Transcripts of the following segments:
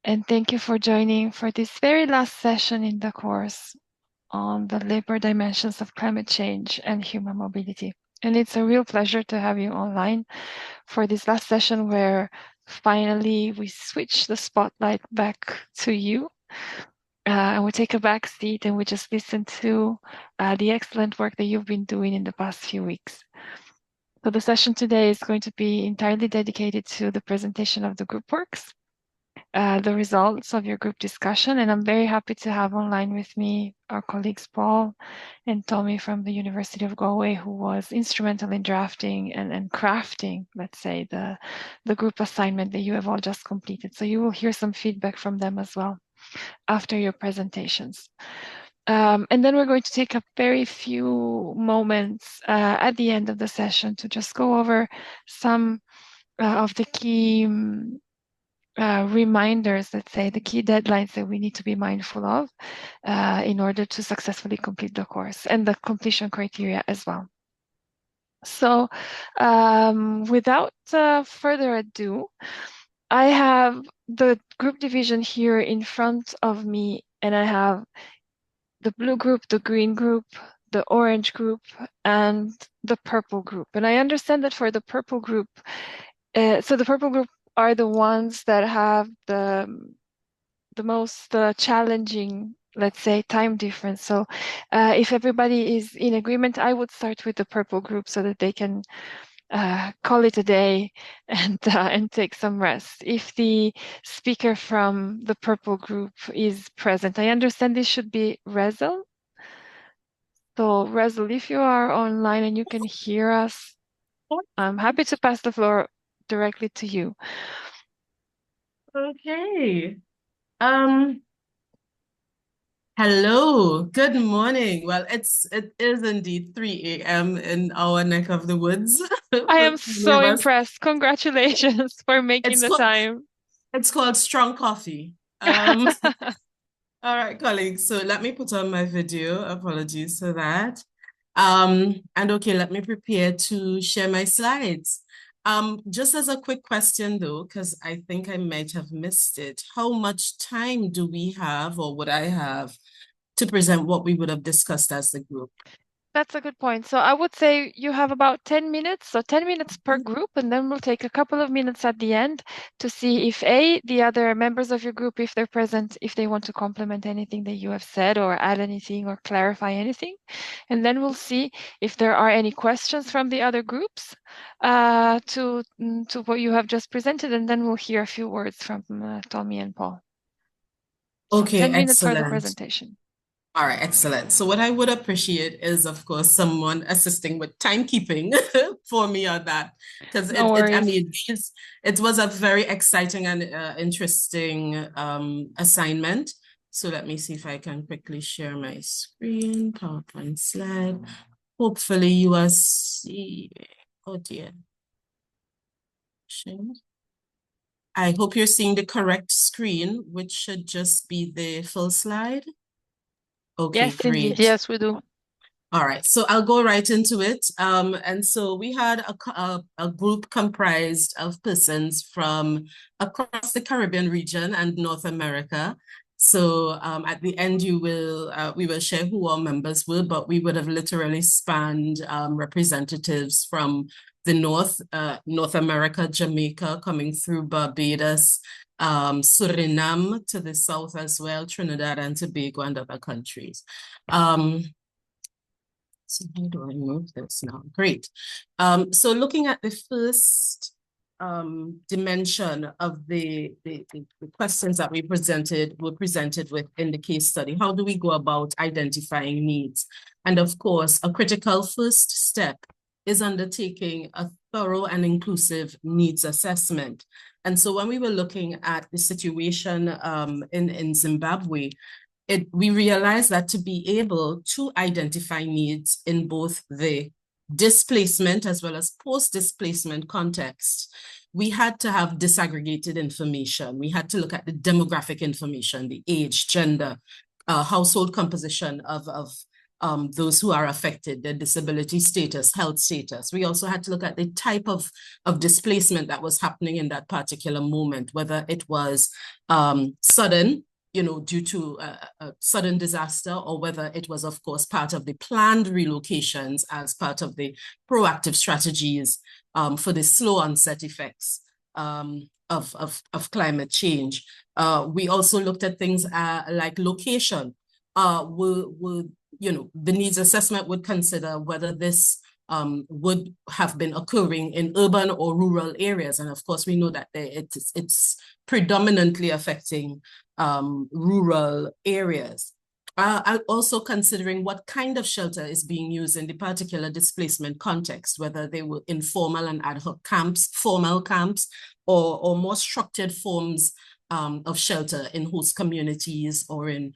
and thank you for joining for this very last session in the course on the labor dimensions of climate change and human mobility. And it's a real pleasure to have you online for this last session where finally we switch the spotlight back to you. And we take a back seat and we just listen to the excellent work that you've been doing in the past few weeks. So the session today is going to be entirely dedicated to the presentation of the group works, the results of your group discussion, and I'm very happy to have online with me our colleagues Paul and Tommy from the University of Galway, who was instrumental in drafting and crafting, let's say, the group assignment that you have all just completed. So you will hear some feedback from them as well after your presentations. And then we're going to take a very few moments at the end of the session to just go over some of the key reminders, let's say, the key deadlines that we need to be mindful of in order to successfully complete the course, and the completion criteria as well. So without further ado, I have the group division here in front of me, and I have the blue group, the green group, the orange group, and the purple group. And I understand that for the purple group, so the purple group are the ones that have the most challenging, let's say, time difference. So if everybody is in agreement, I would start with the purple group so that they can call it a day and take some rest. If the speaker from the purple group is present, I understand this should be Rezel. So Rezel, if you are online and you can hear us, I'm happy to pass the floor directly to you. Okay. Hello. Good morning. Well, it is indeed 3 a.m. in our neck of the woods I for am many so of us. impressed. Congratulations for making It's the called time. it's called strong coffee. All right, colleagues. So let me put on my video. Apologies for that. And okay, let me prepare to share my slides. Just as a quick question though, because I think I might have missed it. How much time do we have, or would I have, to present what we would have discussed as the group? That's a good point. So I would say you have about 10 minutes, so 10 minutes per group, and then we'll take a couple of minutes at the end to see if the other members of your group, if they're present, if they want to complement anything that you have said or add anything or clarify anything. And then we'll see if there are any questions from the other groups to what you have just presented, and then we'll hear a few words from Tommy and Paul. So Okay, 10 minutes for the excellent. presentation. All right, excellent. So what I would appreciate is, of course, someone assisting with timekeeping for me on that, because No I worries. mean, it was a very exciting and interesting assignment. So let me see if I can quickly share my screen, PowerPoint slide. Hopefully you are seeing, oh dear. I hope you're seeing the correct screen, which should just be the full slide. Okay, Yes, indeed. great. Yes, we do. All right, so I'll go right into it. And so we had a group comprised of persons from across the Caribbean region and North America. So at the end, we will share who our members were, but we would have literally spanned representatives from the North America, Jamaica, coming through Barbados, Suriname to the south as well, Trinidad and Tobago and other countries. So how do I move this now? Great. So looking at the first dimension of the questions that were presented with in the case study, how do we go about identifying needs? And of course, a critical first step is undertaking a thorough and inclusive needs assessment. And so when we were looking at the situation in Zimbabwe, we realized that to be able to identify needs in both the displacement as well as post-displacement context, we had to have disaggregated information. We had to look at the demographic information, the age, gender, household composition of those who are affected, their disability status, health status. We also had to look at the type of displacement that was happening in that particular moment, whether it was sudden, due to a sudden disaster, or whether it was, of course, part of the planned relocations as part of the proactive strategies for the slow onset effects of climate change. We also looked at things like location. The needs assessment would consider whether this would have been occurring in urban or rural areas. And of course, we know that it's predominantly affecting rural areas. Also considering what kind of shelter is being used in the particular displacement context, whether they were informal and ad hoc camps, formal camps, or more structured forms of shelter in host communities or in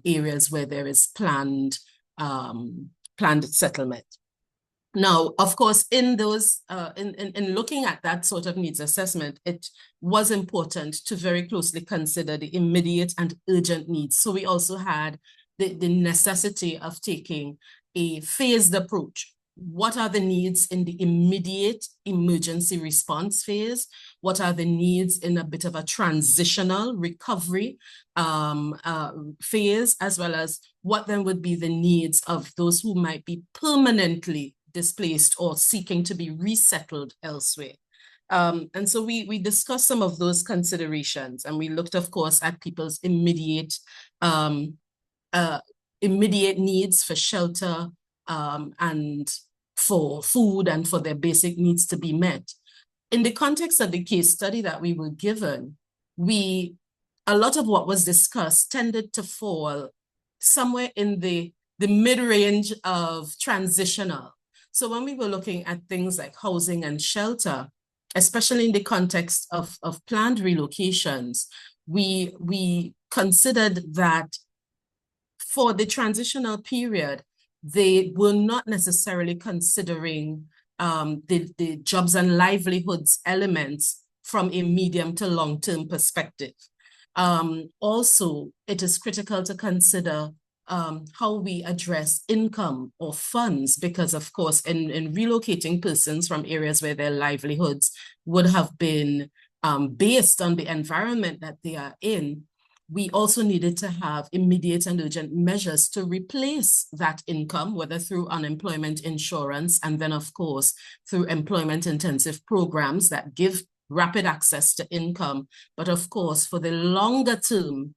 areas where there is planned settlement. Now, of course, in those in looking at that sort of needs assessment, it was important to very closely consider the immediate and urgent needs. So we also had the necessity of taking a phased approach. What are the needs in the immediate emergency response phase? What are the needs in a bit of a transitional recovery phase, as well as what then would be the needs of those who might be permanently displaced or seeking to be resettled elsewhere. And so we discussed some of those considerations, and we looked, of course, at people's immediate needs for shelter and for food and for their basic needs to be met. In the context of the case study that we were given, a lot of what was discussed tended to fall somewhere in the mid-range of transitional. So when we were looking at things like housing and shelter, especially in the context of planned relocations, we considered that for the transitional period, they were not necessarily considering the jobs and livelihoods elements from a medium to long-term perspective. Also, it is critical to consider how we address income or funds, because of course, in relocating persons from areas where their livelihoods would have been based on the environment that they are in, we also needed to have immediate and urgent measures to replace that income, whether through unemployment insurance, and then of course, through employment intensive programs that give rapid access to income. But of course, for the longer term,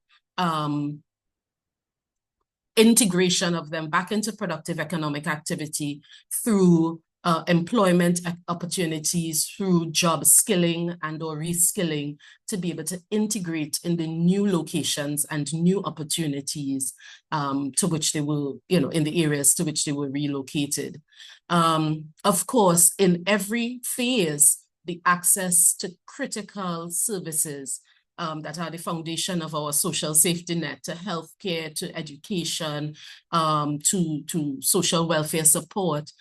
integration of them back into productive economic activity through employment opportunities, through job skilling and or reskilling, to be able to integrate in the new locations and new opportunities to which they were, in the areas to which they were relocated. Of course, in every phase, the access to critical services that are the foundation of our social safety net, to healthcare, to education, to social welfare support,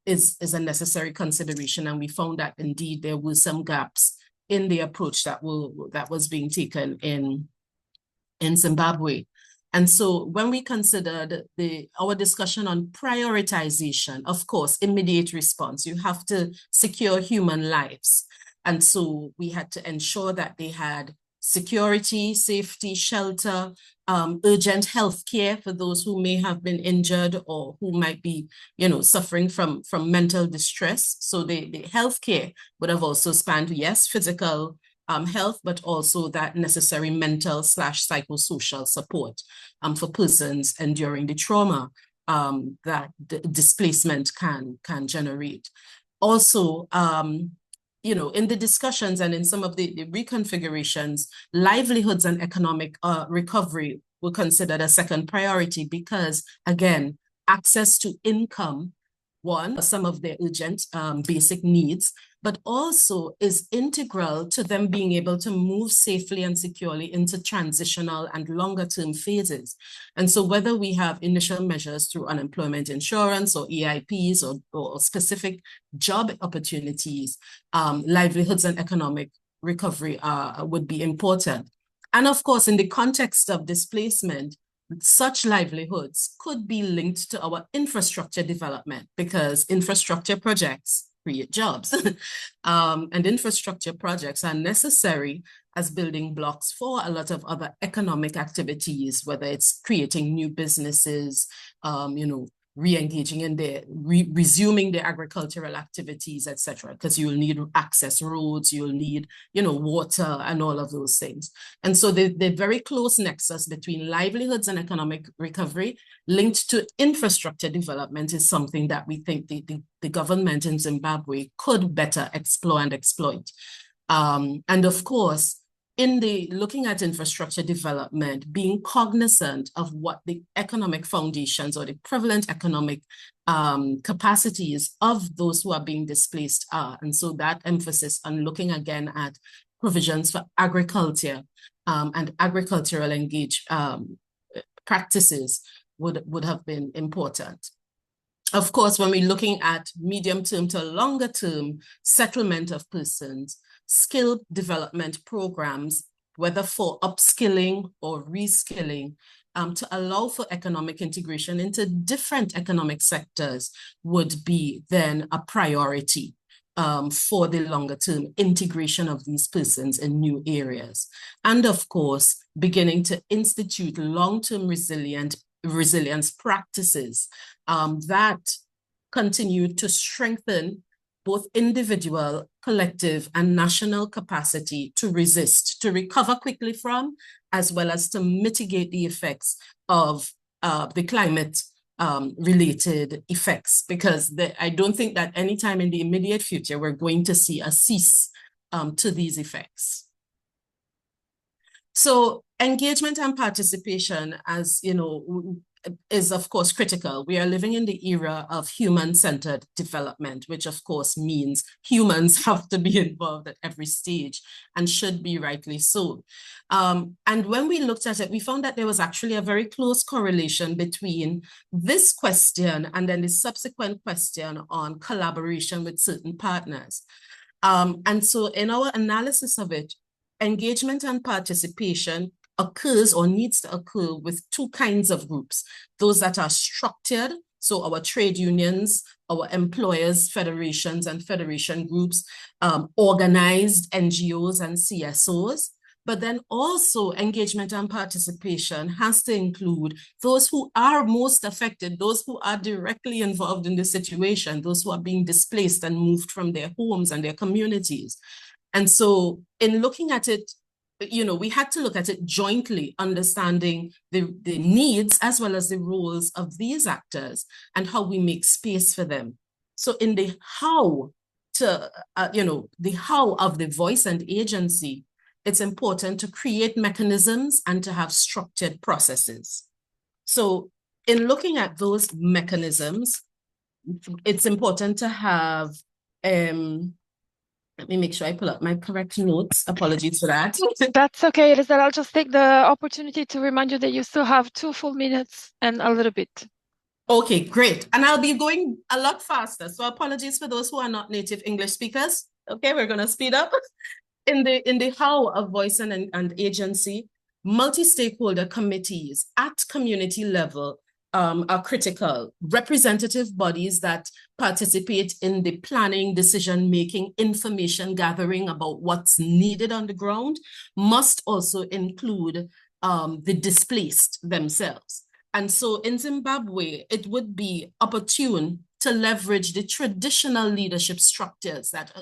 is a necessary consideration. And we found that indeed there were some gaps in the approach that was being taken in Zimbabwe. And so when we considered our discussion on prioritization, of course, immediate response, you have to secure human lives. And so we had to ensure that they had security, safety, shelter, urgent health care for those who may have been injured or who might be, suffering from mental distress. So the health care would have also spanned, yes, physical health, but also that necessary mental / psychosocial support for persons enduring the trauma that the displacement can generate. Also, in the discussions and in some of the reconfigurations, livelihoods and economic recovery were considered a second priority because, again, access to income, some of their urgent basic needs, but also is integral to them being able to move safely and securely into transitional and longer term phases. And so whether we have initial measures through unemployment insurance or EIPs or specific job opportunities, livelihoods and economic recovery would be important. And of course, in the context of displacement, such livelihoods could be linked to our infrastructure development, because infrastructure projects create jobs. And infrastructure projects are necessary as building blocks for a lot of other economic activities, whether it's creating new businesses, re-engaging in resuming the agricultural activities, etc. Because you'll need access roads, you'll need, water and all of those things. And so the very close nexus between livelihoods and economic recovery linked to infrastructure development is something that we think the government in Zimbabwe could better explore and exploit. And of course, in looking at infrastructure development, being cognizant of what the economic foundations or the prevalent economic capacities of those who are being displaced are. And so that emphasis on looking again at provisions for agriculture and agricultural practices would have been important. Of course, when we're looking at medium-term to longer-term settlement of persons, skill development programs, whether for upskilling or reskilling, to allow for economic integration into different economic sectors would be then a priority for the longer term integration of these persons in new areas. And of course, beginning to institute long-term resilience practices that continue to strengthen both individual, collective, and national capacity to resist, to recover quickly from, as well as to mitigate the effects of the climate related effects, because I don't think that anytime in the immediate future we're going to see a cease to these effects. So engagement and participation, as you know, is of course critical. We are living in the era of human-centered development, which of course means humans have to be involved at every stage, and should be rightly so. And when we looked at it, we found that there was actually a very close correlation between this question and then the subsequent question on collaboration with certain partners. And so in our analysis of it, engagement and participation occurs or needs to occur with two kinds of groups: those that are structured, so our trade unions, our employers, federations and federation groups, organized NGOs and CSOs. But then also engagement and participation has to include those who are most affected, those who are directly involved in the situation, those who are being displaced and moved from their homes and their communities. And so in looking at it, we had to look at it jointly, understanding the needs as well as the roles of these actors and how we make space for them. So in the how the how of the voice and agency, it's important to create mechanisms and to have structured processes. So in looking at those mechanisms, it's important to have let me make sure I pull up my correct notes. Apologies for that. That's okay, Elizabeth. I'll just take the opportunity to remind you that you still have 2 full minutes and a little bit. Okay, great. And I'll be going a lot faster. So apologies for those who are not native English speakers. Okay, we're going to speed up. In the how of voice and agency, multi-stakeholder committees at community level are critical. Representative bodies that participate in the planning, decision-making, information gathering about what's needed on the ground must also include the displaced themselves. And so in Zimbabwe, it would be opportune to leverage the traditional leadership structures that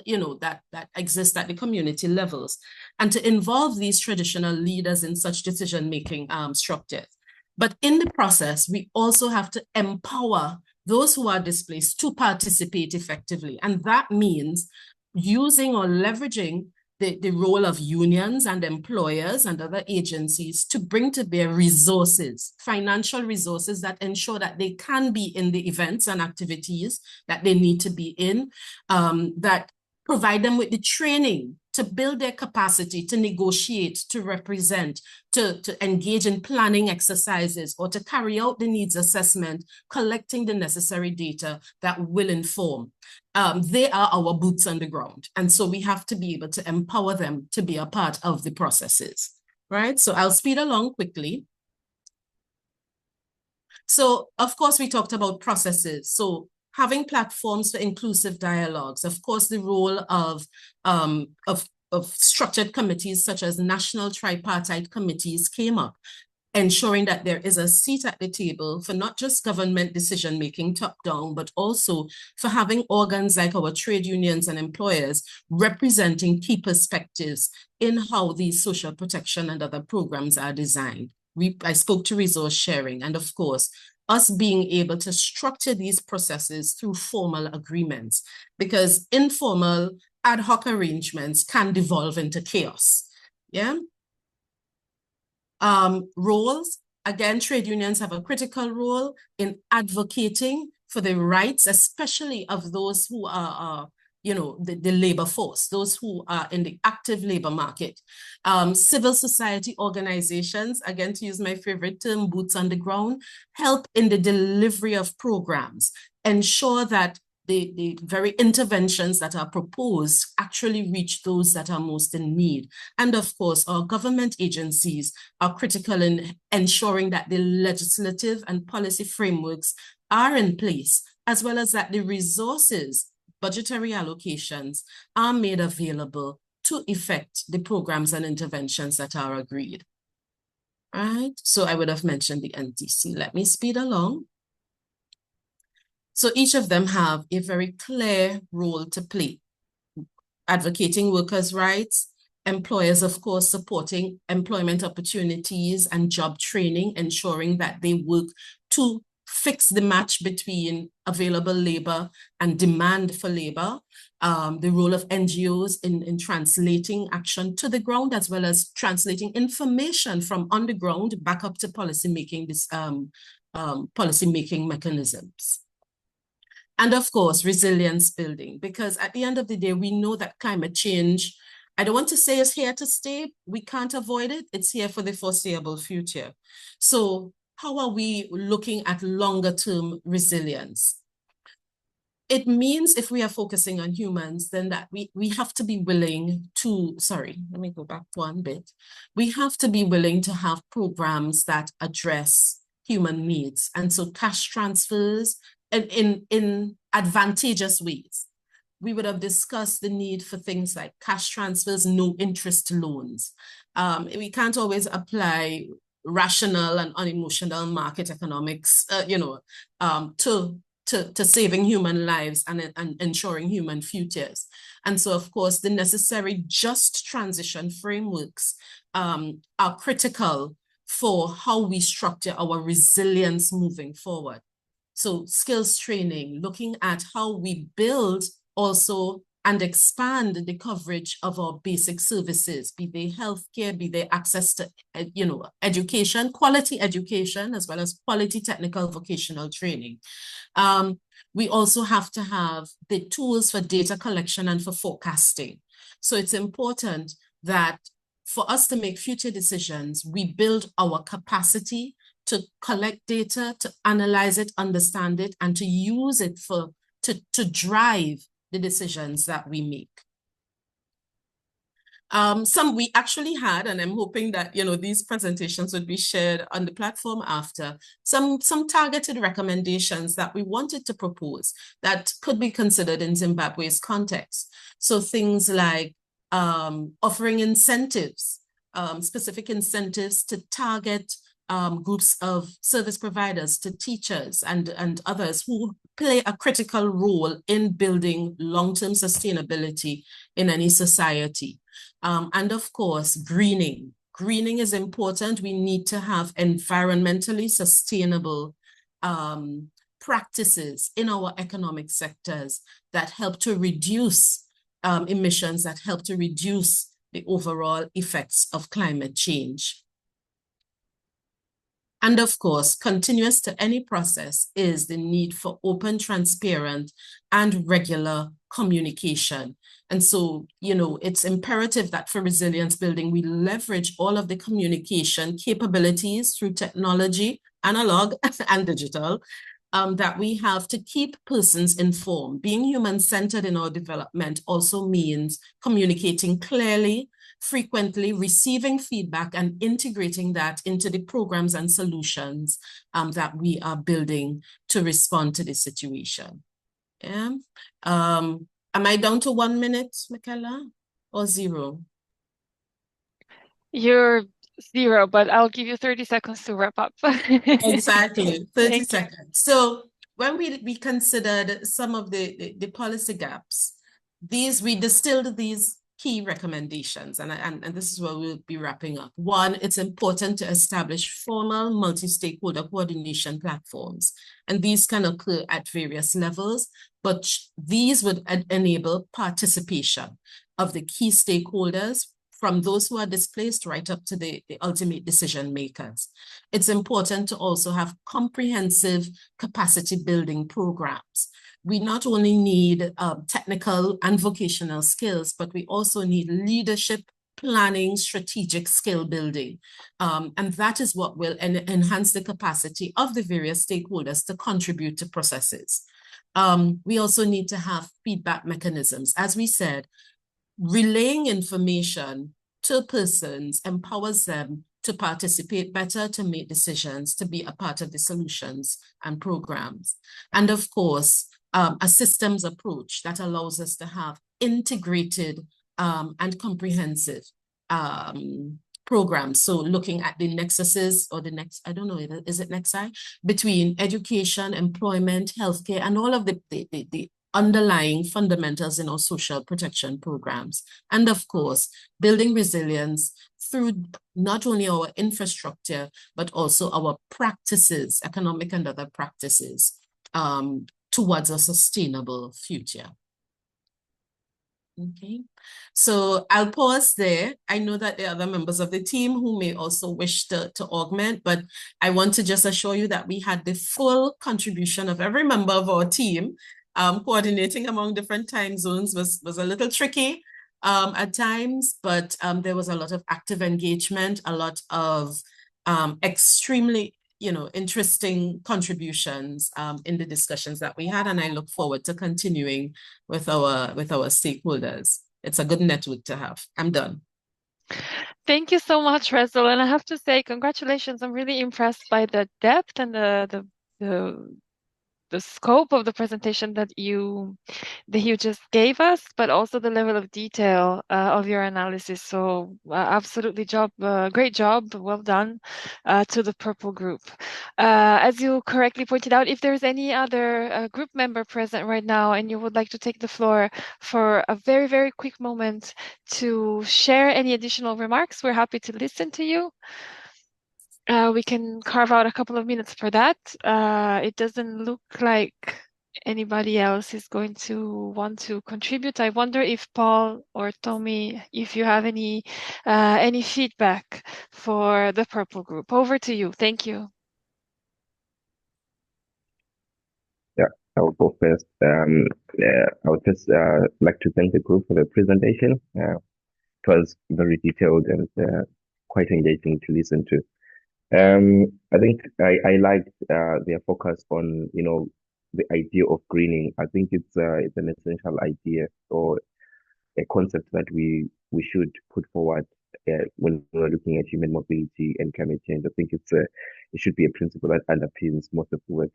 exist at the community levels, and to involve these traditional leaders in such decision-making structures. But in the process, we also have to empower those who are displaced to participate effectively. And that means using or leveraging the role of unions and employers and other agencies to bring to bear resources, financial resources that ensure that they can be in the events and activities that they need to be in, that provide them with the training to build their capacity to negotiate, to represent, to engage in planning exercises, or to carry out the needs assessment, collecting the necessary data that will inform. They are our boots on the ground. And so we have to be able to empower them to be a part of the processes, right? So I'll speed along quickly. So, of course, we talked about processes. So having platforms for inclusive dialogues, of course, the role of structured committees such as national tripartite committees came up, ensuring that there is a seat at the table for not just government decision-making top-down, but also for having organs like our trade unions and employers representing key perspectives in how these social protection and other programs are designed. I spoke to resource sharing, and of course, us being able to structure these processes through formal agreements, because informal ad hoc arrangements can devolve into chaos. Yeah. Roles, again, trade unions have a critical role in advocating for the rights, especially of those who are the labor force, those who are in the active labor market. Civil society organizations, again, to use my favorite term, boots on the ground, help in the delivery of programs, ensure that the very interventions that are proposed actually reach those that are most in need. And of course, our government agencies are critical in ensuring that the legislative and policy frameworks are in place, as well as that the resources, budgetary allocations, are made available to effect the programs and interventions that are agreed. All right, so I would have mentioned the NTC. Let me speed along. So each of them have a very clear role to play. Advocating workers' rights, employers, of course, supporting employment opportunities and job training, ensuring that they work to fix the match between available labor and demand for labor. The role of NGOs in translating action to the ground, as well as translating information from on the ground back up to policymaking mechanisms. And of course, resilience building, because at the end of the day, we know that climate change, I don't want to say it's here to stay. We can't avoid it. It's here for the foreseeable future. So how are we looking at longer term resilience? It means if we are focusing on humans, then that we have to be willing to, let me go back one bit. We have to be willing to have programs that address human needs. And so cash transfers, in advantageous ways. We would have discussed the need for things like cash transfers, no interest loans. We can't always apply rational and unemotional market economics, to saving human lives and ensuring human futures. And so, of course, the necessary just transition frameworks are critical for how we structure our resilience moving forward. So skills training, looking at how we build also and expand the coverage of our basic services, be they healthcare, be they access to, education, quality education, as well as quality technical vocational training. We also have to have the tools for data collection and for forecasting. So it's important that for us to make future decisions, we build our capacity to collect data, to analyze it, understand it, and to use it to drive the decisions that we make. Some we actually had, and I'm hoping that these presentations would be shared on the platform after, some targeted recommendations that we wanted to propose that could be considered in Zimbabwe's context. So things like offering incentives, specific incentives to target groups of service providers, to teachers and others who play a critical role in building long-term sustainability in any society. And of course, greening. Greening is important. We need to have environmentally sustainable practices in our economic sectors that help to reduce emissions, that help to reduce the overall effects of climate change. And of course, continuous to any process is the need for open, transparent, and regular communication. And so, it's imperative that for resilience building, we leverage all of the communication capabilities through technology, analog and digital, that we have to keep persons informed. Being human-centered in our development also means communicating clearly, frequently receiving feedback and integrating that into the programs and solutions that we are building to respond to the situation. Yeah. Am I down to 1 minute, Michaela, or 0? You're 0, but I'll give you 30 seconds to wrap up. Exactly, 30 Thank you. seconds. So when we considered some of the policy gaps, we distilled these key recommendations, and this is where we'll be wrapping up. 1, it's important to establish formal multi-stakeholder coordination platforms, and these can occur at various levels, but these would enable participation of the key stakeholders, from those who are displaced right up to the ultimate decision makers. It's important to also have comprehensive capacity building programs. We not only need technical and vocational skills, but we also need leadership, planning, strategic skill building. And that is what will enhance the capacity of the various stakeholders to contribute to processes. We also need to have feedback mechanisms. As we said, relaying information to persons empowers them to participate better, to make decisions, to be a part of the solutions and programs. And of course, a systems approach that allows us to have integrated and comprehensive programs. So looking at the nexuses, or the next, I don't know, is it nexi? Between education, employment, healthcare, and all of the underlying fundamentals in our social protection programs. And of course, building resilience through not only our infrastructure, but also our practices, economic and other practices, towards a sustainable future. Okay, so I'll pause there. I know that there are other members of the team who may also wish to augment, but I want to just assure you that we had the full contribution of every member of our team. Coordinating among different time zones was a little tricky at times, but there was a lot of active engagement, a lot of extremely interesting contributions in the discussions that we had, and I look forward to continuing with our stakeholders. It's a good network to have. I'm done. Thank you so much, Rezel. And I have to say, congratulations. I'm really impressed by the depth and the scope of the presentation that you just gave us, but also the level of detail of your analysis. So absolutely great job, well done to the Purple Group. As you correctly pointed out, if there's any other group member present right now and you would like to take the floor for a very, very quick moment to share any additional remarks, we're happy to listen to you. We can carve out a couple of minutes for that. It doesn't look like anybody else is going to want to contribute. I wonder if Paul or Tommy, if you have any feedback for the Purple Group. Over to you. Thank you. Yeah, I will go first. I would just like to thank the group for the presentation. It was very detailed and quite engaging to listen to. I think I liked their focus on, the idea of greening. I think it's an essential idea or a concept that we should put forward when we're looking at human mobility and climate change. I think it should be a principle that underpins most of the work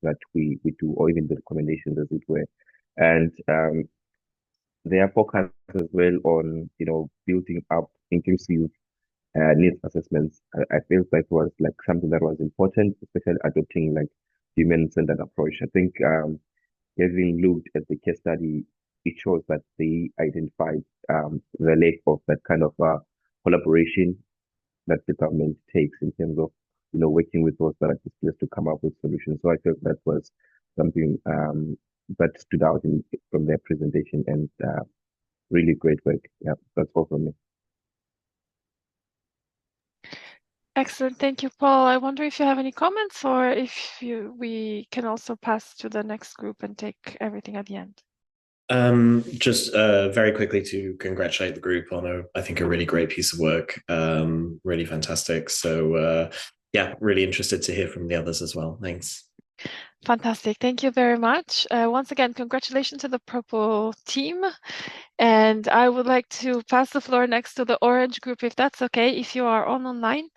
that we do, or even the recommendations, as it were. And their focus as well on, building up inclusive needs assessments. I feel that was like something that was important, especially adopting like human-centered approach. I think having looked at the case study, it shows that they identified the lack of that kind of collaboration that the government takes in terms of working with those that are displaced to come up with solutions. So I felt that was something that stood out from their presentation, and really great work. Yeah, that's all from me. Excellent. Thank you, Paul. I wonder if you have any comments, or if we can also pass to the next group and take everything at the end. Just very quickly to congratulate the group on I think a really great piece of work. Really fantastic. So yeah, really interested to hear from the others as well. Thanks. Fantastic. Thank you very much. Once again, congratulations to the purple team. And I would like to pass the floor next to the orange group, if that's okay, if you are online,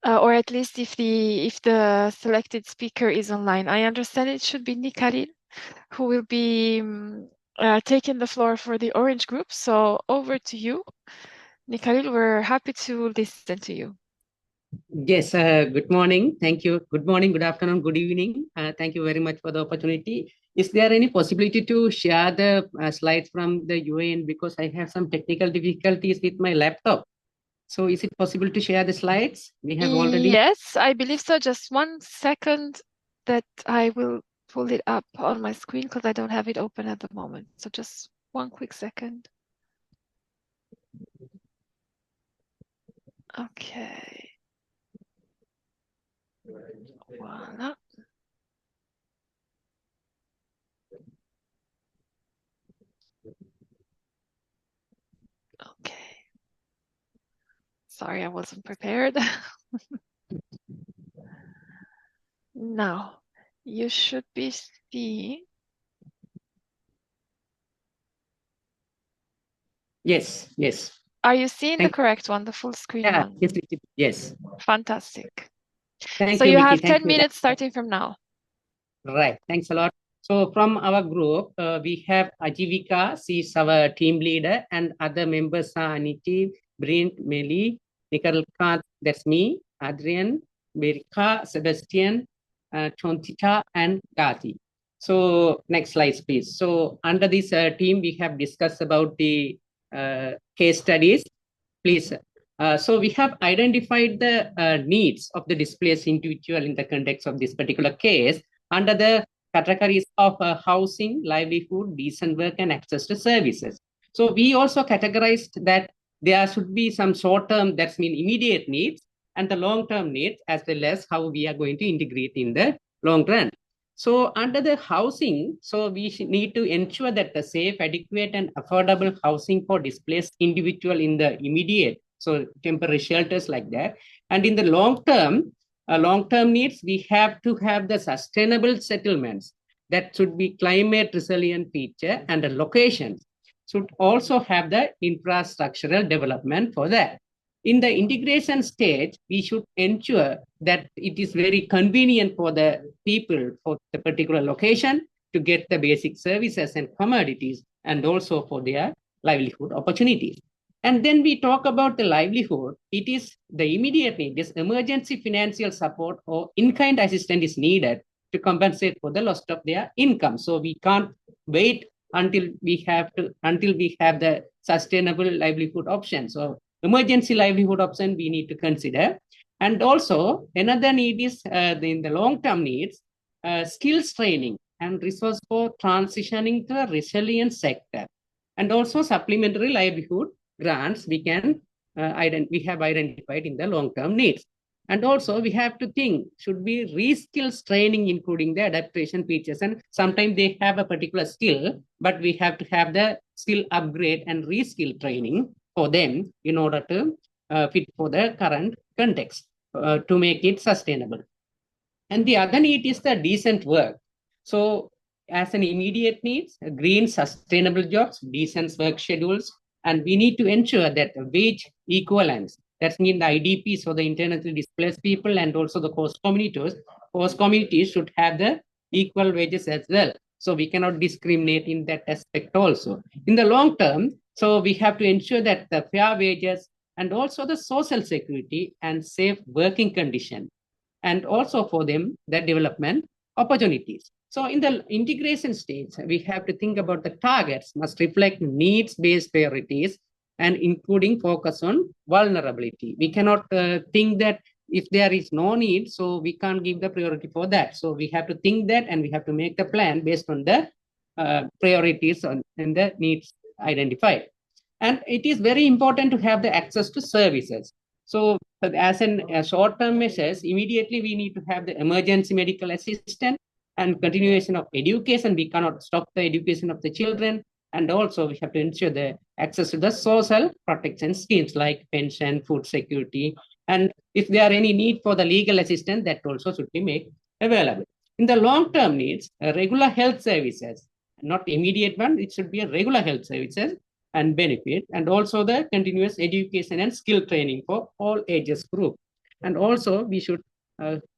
or at least if the selected speaker is online. I understand it should be Nikaril who will be taking the floor for the orange group. So over to you. Nikaril, we're happy to listen to you. Yes, good morning. Thank you. Good morning, good afternoon, good evening. Thank you very much for the opportunity. Is there any possibility to share the slides from the UAN, because I have some technical difficulties with my laptop? So is it possible to share the slides? We have already... Yes, I believe so. Just 1 second that I will pull it up on my screen because I don't have it open at the moment. So just 1 quick second. Okay. Voila. Okay. Sorry, I wasn't prepared. Now, you should be seeing. Yes, yes. Are you seeing the Thank correct one, the full screen Yeah, one? yes, yes. Fantastic. Thank So you, you Vicky. have Thank 10 you. minutes starting from now. Right. Thanks a lot. So from our group, we have Ajivika, she's our team leader, and other members are Aniti, Brent, Meli, Nikhil Kant, that's me, Adrian, Berika, Sebastian, Chontita, and Gati. So next slide, please. So under this team, we have discussed about the case studies. Please. So we have identified the needs of the displaced individual in the context of this particular case under the categories of housing, livelihood, decent work, and access to services. So we also categorized that there should be some short-term, that's mean immediate needs, and the long-term needs, as well as how we are going to integrate in the long run. So under the housing, so we need to ensure that the safe, adequate, and affordable housing for displaced individual in the immediate, so temporary shelters like that. And in the long-term needs, we have to have the sustainable settlements that should be climate resilient feature, and the locations should also have the infrastructural development for that. In the integration stage, we should ensure that it is very convenient for the people for the particular location to get the basic services and commodities, and also for their livelihood opportunities. And then we talk about the livelihood. It is the immediate need. This emergency financial support or in-kind assistance is needed to compensate for the loss of their income. So we can't wait until we have the sustainable livelihood option. So emergency livelihood option we need to consider. And also another need is in the long-term needs, skills training and resource for transitioning to a resilient sector. And also supplementary livelihood grants we can we have identified in the long-term needs. And also we have to think, should be re-skills training, including the adaptation features. And sometimes they have a particular skill, but we have to have the skill upgrade and re-skill training for them in order to fit for the current context to make it sustainable. And the other need is the decent work. So as an immediate needs, green sustainable jobs, decent work schedules, and we need to ensure that wage equivalence, that means the IDPs, so the internally displaced people, and also the host communities should have the equal wages as well. So we cannot discriminate in that aspect also. In the long term, so we have to ensure that the fair wages and also the social security and safe working condition, and also for them the development opportunities. So in the integration stage, we have to think about the targets must reflect needs-based priorities and including focus on vulnerability. We cannot think that if there is no need, so we can't give the priority for that. So we have to think that, and we have to make the plan based on the priorities and the needs identified. And it is very important to have the access to services. So as a short-term measures, immediately we need to have the emergency medical assistance and continuation of education. We cannot stop the education of the children. And also we have to ensure the access to the social protection schemes like pension, food security. And if there are any need for the legal assistance, that also should be made available. In the long-term needs, regular health services, not immediate one, it should be a regular health services and benefit, and also the continuous education and skill training for all ages group. And also we should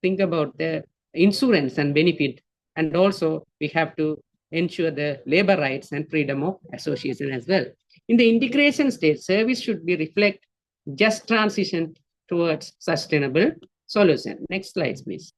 think about the insurance and benefit, and also we have to ensure the labor rights and freedom of association as well. In the integration stage, service should be reflect just transition towards sustainable solution. Next slide, please.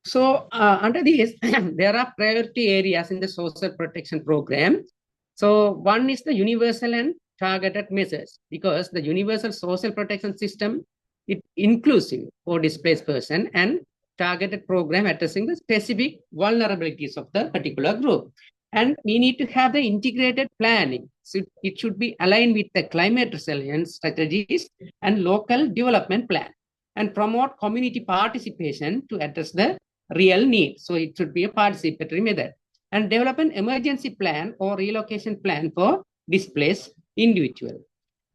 So under this, there are priority areas in the social protection program. So one is the universal and targeted measures, because the universal social protection system is inclusive for displaced person and targeted program addressing the specific vulnerabilities of the particular group. And we need to have the integrated planning. So it should be aligned with the climate resilience strategies and local development plan, and promote community participation to address the real need. So it should be a participatory method, and develop an emergency plan or relocation plan for displaced individual.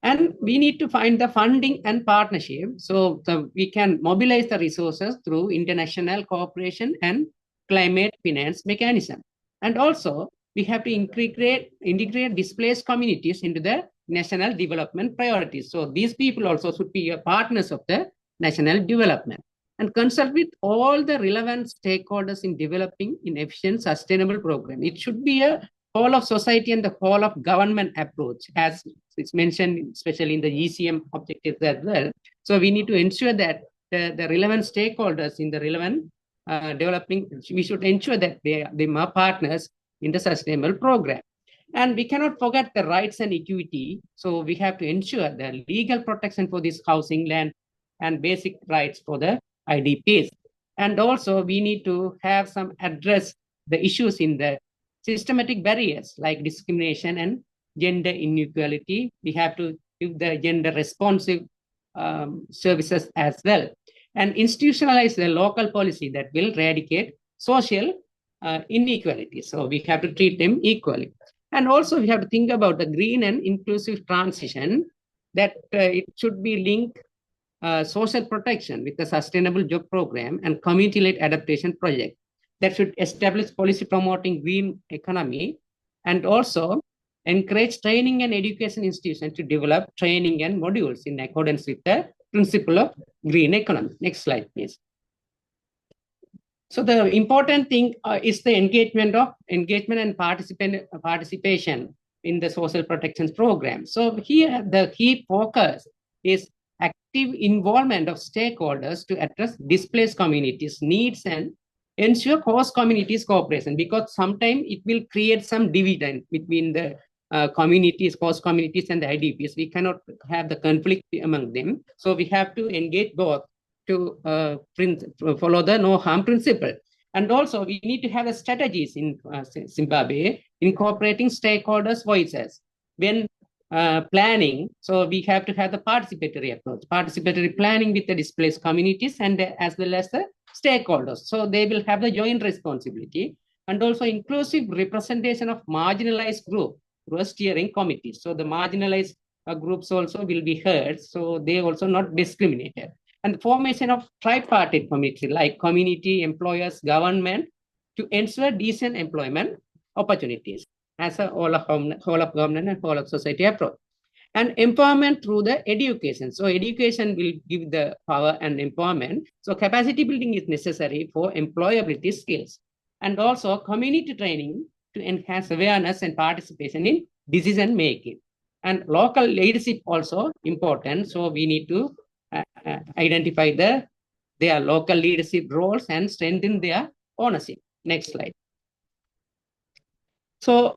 And we need to find the funding and partnership, so we can mobilize the resources through international cooperation and climate finance mechanism. And also we have to integrate displaced communities into the national development priorities. So these people also should be partners of the national development, and consult with all the relevant stakeholders in developing an efficient, sustainable program. It should be a whole of society and the whole of government approach, as it's mentioned, especially in the ECM objectives as well. So we need to ensure that the relevant stakeholders in the relevant developing, we should ensure that they are partners in the sustainable program. And we cannot forget the rights and equity. So we have to ensure the legal protection for this housing, land, and basic rights for the IDPs. And also we need to have some address the issues in the systematic barriers like discrimination and gender inequality. We have to give the gender responsive services as well, and institutionalize the local policy that will eradicate social inequality. So we have to treat them equally. And also we have to think about the green and inclusive transition, that it should be linked social protection with the sustainable job program and community-led adaptation project that should establish policy promoting green economy, and also encourage training and education institutions to develop training and modules in accordance with the principle of green economy. Next slide, please. So the important thing is the engagement and participation in the social protection program. So here the key focus is active involvement of stakeholders to address displaced communities' needs and ensure host communities' cooperation, because sometimes it will create some dividend between the communities, host communities, and the IDPs. We cannot have the conflict among them. So we have to engage both to follow the no harm principle. And also we need to have the strategies in Zimbabwe incorporating stakeholders' voices when planning. So we have to have the participatory approach, participatory planning with the displaced communities and as well as the stakeholders. So they will have the joint responsibility, and also inclusive representation of marginalized group through a steering committee. So the marginalized groups also will be heard, so they also not discriminated. And the formation of tripartite committee like community, employers, government, to ensure decent employment opportunities as a whole of government and whole of society approach. And empowerment through the education. So education will give the power and empowerment. So capacity building is necessary for employability skills. And also community training to enhance awareness and participation in decision making. And local leadership also important. So we need to identify their local leadership roles and strengthen their ownership. Next slide. So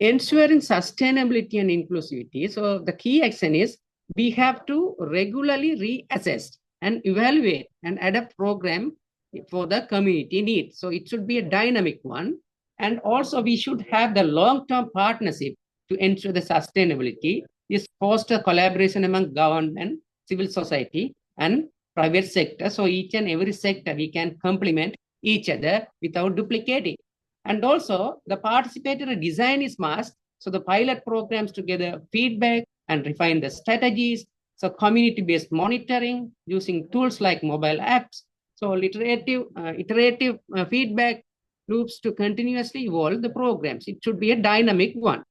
ensuring sustainability and inclusivity. So the key action is we have to regularly reassess and evaluate and adapt program for the community needs. So it should be a dynamic one. And also we should have the long-term partnership to ensure the sustainability. This foster collaboration among government, civil society, and private sector. So each and every sector we can complement each other without duplicating. And also the participatory design is must. So the pilot programs together feedback and refine the strategies, So community-based monitoring using tools like mobile apps. So iterative feedback loops to continuously evolve the programs. It should be a dynamic one.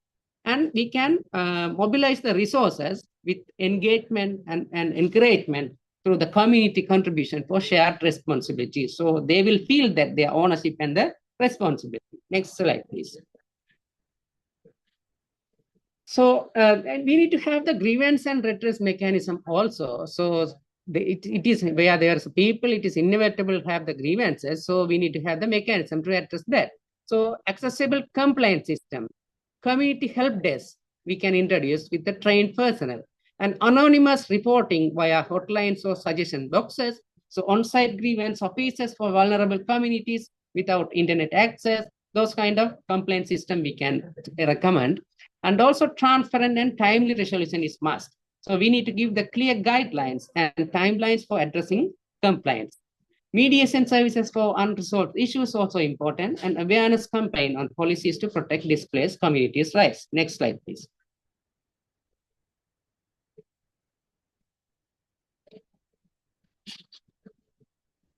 And we can mobilize the resources with engagement and encouragement through the community contribution for shared responsibility. So they will feel that their ownership and the responsibility. Next slide, please. So and we need to have the grievance and redress mechanism also. So it is where there's people, it is inevitable to have the grievances. So we need to have the mechanism to address that. So accessible complaint system, community help desk, we can introduce with the trained personnel, and anonymous reporting via hotlines or suggestion boxes. So on-site grievance offices for vulnerable communities without internet access, those kind of complaint system we can recommend. And also transparent and timely resolution is must. So we need to give the clear guidelines and timelines for addressing complaints. Mediation services for unresolved issues also important, and awareness campaign on policies to protect displaced communities' rights. Next slide, please.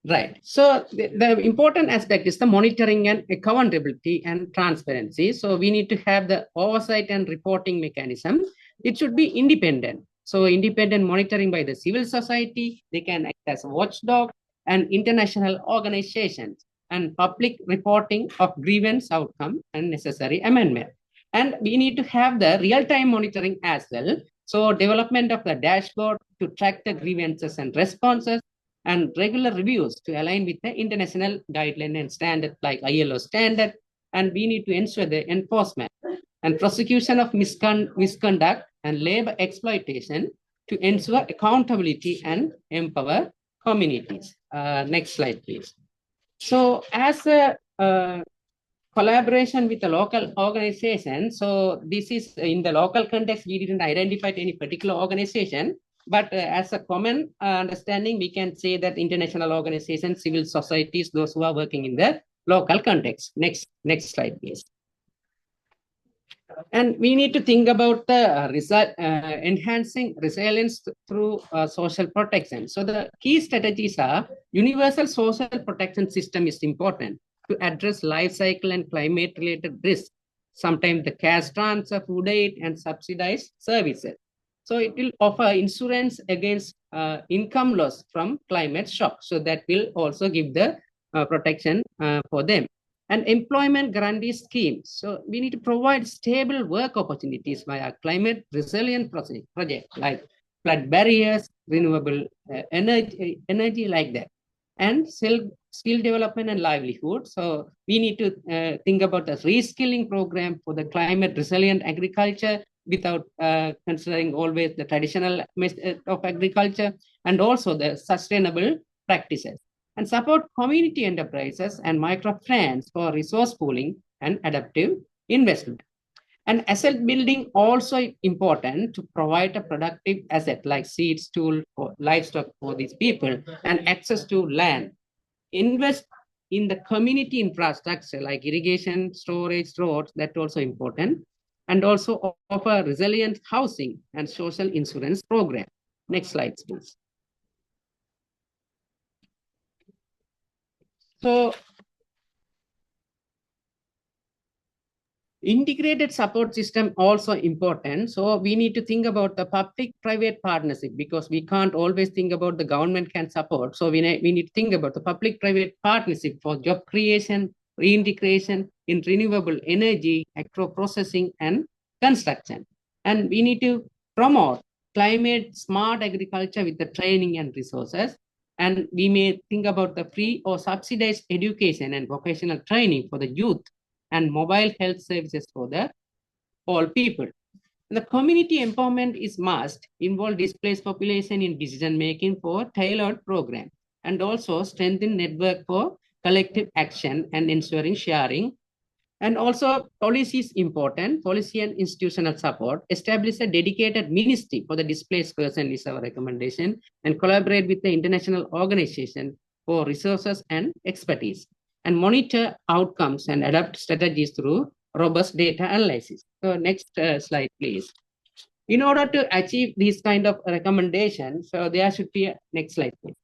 Right. So the important aspect is the monitoring and accountability and transparency. So we need to have the oversight and reporting mechanism. It should be independent. So independent monitoring by the civil society, they can act as a watchdog, and international organizations, and public reporting of grievance outcome and necessary amendment. And we need to have the real-time monitoring as well. So development of the dashboard to track the grievances and responses, and regular reviews to align with the international guideline and standard like ILO standard. And we need to ensure the enforcement and prosecution of misconduct and labor exploitation to ensure accountability and empower communities. Next slide, please. So as a collaboration with the local organization, so this is in the local context, we didn't identify any particular organization, but as a common understanding, we can say that international organizations, civil societies, those who are working in the local context. Next slide, please. And we need to think about the enhancing resilience through social protection. So the key strategies are universal social protection system is important to address life cycle and climate related risks. Sometimes the cash transfer, food aid, and subsidized services. So it will offer insurance against income loss from climate shock. So that will also give the protection for them. And employment guarantee schemes. So we need to provide stable work opportunities via climate resilient projects like flood barriers, renewable energy like that, and skill development and livelihood. So we need to think about the reskilling program for the climate resilient agriculture without considering always the traditional method of agriculture, and also the sustainable practices. And support community enterprises and microfinance for resource pooling and adaptive investment. And asset building also important to provide a productive asset like seeds, tools, for livestock for these people, and access to land. Invest in the community infrastructure like irrigation, storage, roads, that's also important. And also offer resilient housing and social insurance program. Next slide, please. So integrated support system also important. So we need to think about the public-private partnership, because we can't always think about the government can support. So we need to think about the public-private partnership for job creation, reintegration in renewable energy, agro-processing, and construction. And we need to promote climate smart agriculture with the training and resources. And we may think about the free or subsidized education and vocational training for the youth, and mobile health services for the all people. The community empowerment is must involve displaced population in decision making for tailored program, and also strengthen network for collective action and ensuring sharing. And also policy is important, policy and institutional support. Establish a dedicated ministry for the displaced person is our recommendation, and collaborate with the international organization for resources and expertise, and monitor outcomes and adapt strategies through robust data analysis. So next slide, please. In order to achieve these kind of recommendations, so there should be next slide, please.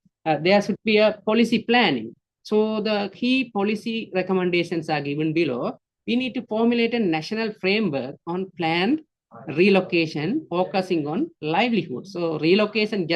There should be a policy planning. So the key policy recommendations are given below. We need to formulate a national framework on planned relocation, focusing on livelihood. So relocation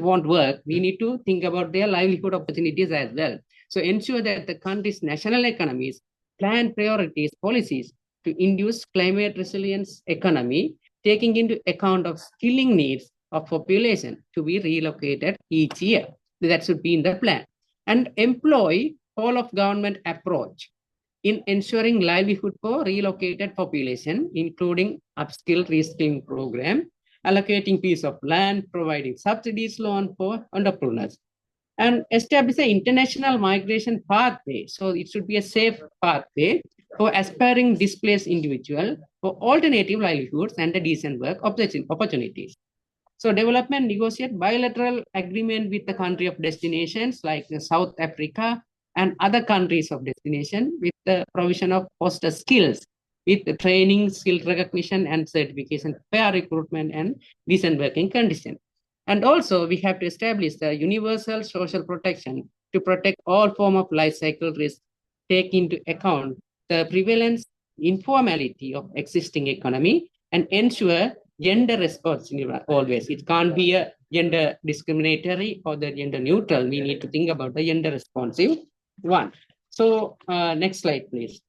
won't work. We need to think about their livelihood opportunities as well. So ensure that the country's national economies plan priorities, policies to induce climate resilience economy, taking into account of skilling needs of population to be relocated each year. That should be in the plan. And employ whole of government approach in ensuring livelihood for relocated population, including upskill reskilling program, allocating piece of land, providing subsidies loan for entrepreneurs, and establish an international migration pathway. So it should be a safe pathway for aspiring displaced individual for alternative livelihoods and a decent work opportunities. So development negotiate bilateral agreement with the country of destinations like South Africa and other countries of destination with the provision of foster skills with the training, skill recognition and certification, fair recruitment and decent working conditions. And also we have to establish the universal social protection to protect all form of life cycle risk, take into account the prevalence, informality of existing economy and ensure gender responsive always. It can't be a gender discriminatory or the gender neutral. We need to think about the gender responsive one. So next slide, please.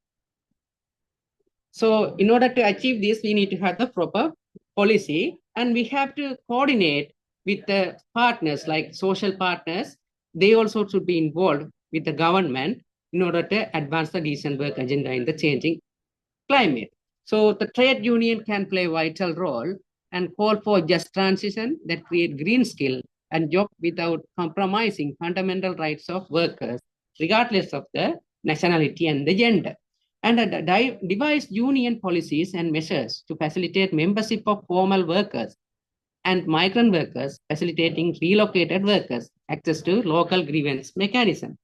So in order to achieve this, we need to have the proper policy and we have to coordinate with the partners like social partners. They also should be involved with the government in order to advance the decent work agenda in the changing climate. So the trade union can play a vital role and call for just transition that create green skill and job without compromising fundamental rights of workers, regardless of the nationality and the gender. And devise union policies and measures to facilitate membership of formal workers and migrant workers, facilitating relocated workers access to local grievance mechanism.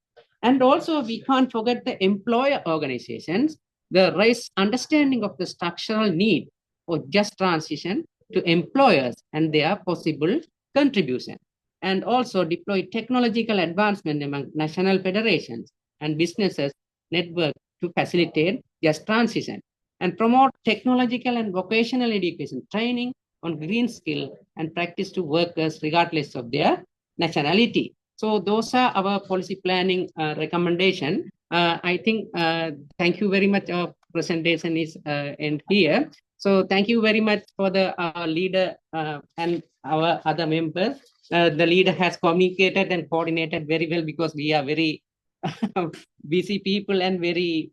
And also we can't forget the employer organizations, the raise understanding of the structural need for just transition to employers and their possible contribution. And also deploy technological advancement among national federations and businesses network to facilitate just transition and promote technological and vocational education training on green skill and practice to workers regardless of their nationality. So those are our policy planning recommendation. I think, thank you very much. Our presentation is end here. So thank you very much for the leader and our other members. The leader has communicated and coordinated very well because we are very busy people and very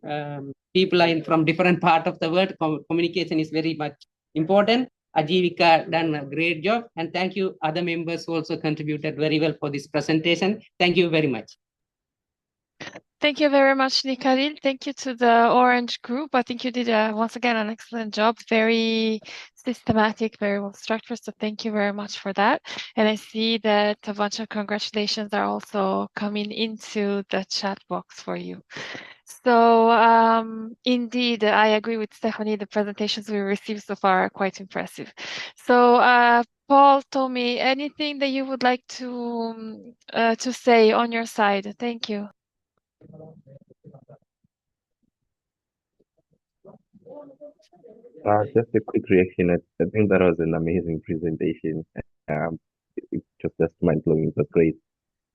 people are from different part of the world. Communication is very much important. Ajivika done a great job, and thank you. Other members also contributed very well for this presentation. Thank you very much. Thank you very much, Nikaril. Thank you to the Orange Group. I think you did once again an excellent job. Very systematic, very well structured. So thank you very much for that. And I see that a bunch of congratulations are also coming into the chat box for you. So indeed, I agree with Stephanie. The presentations we received so far are quite impressive. So Paul, Tommy, anything that you would like to say on your side? Thank you. Just a quick reaction. I think that was an amazing presentation. It's just mind-blowing. It was great.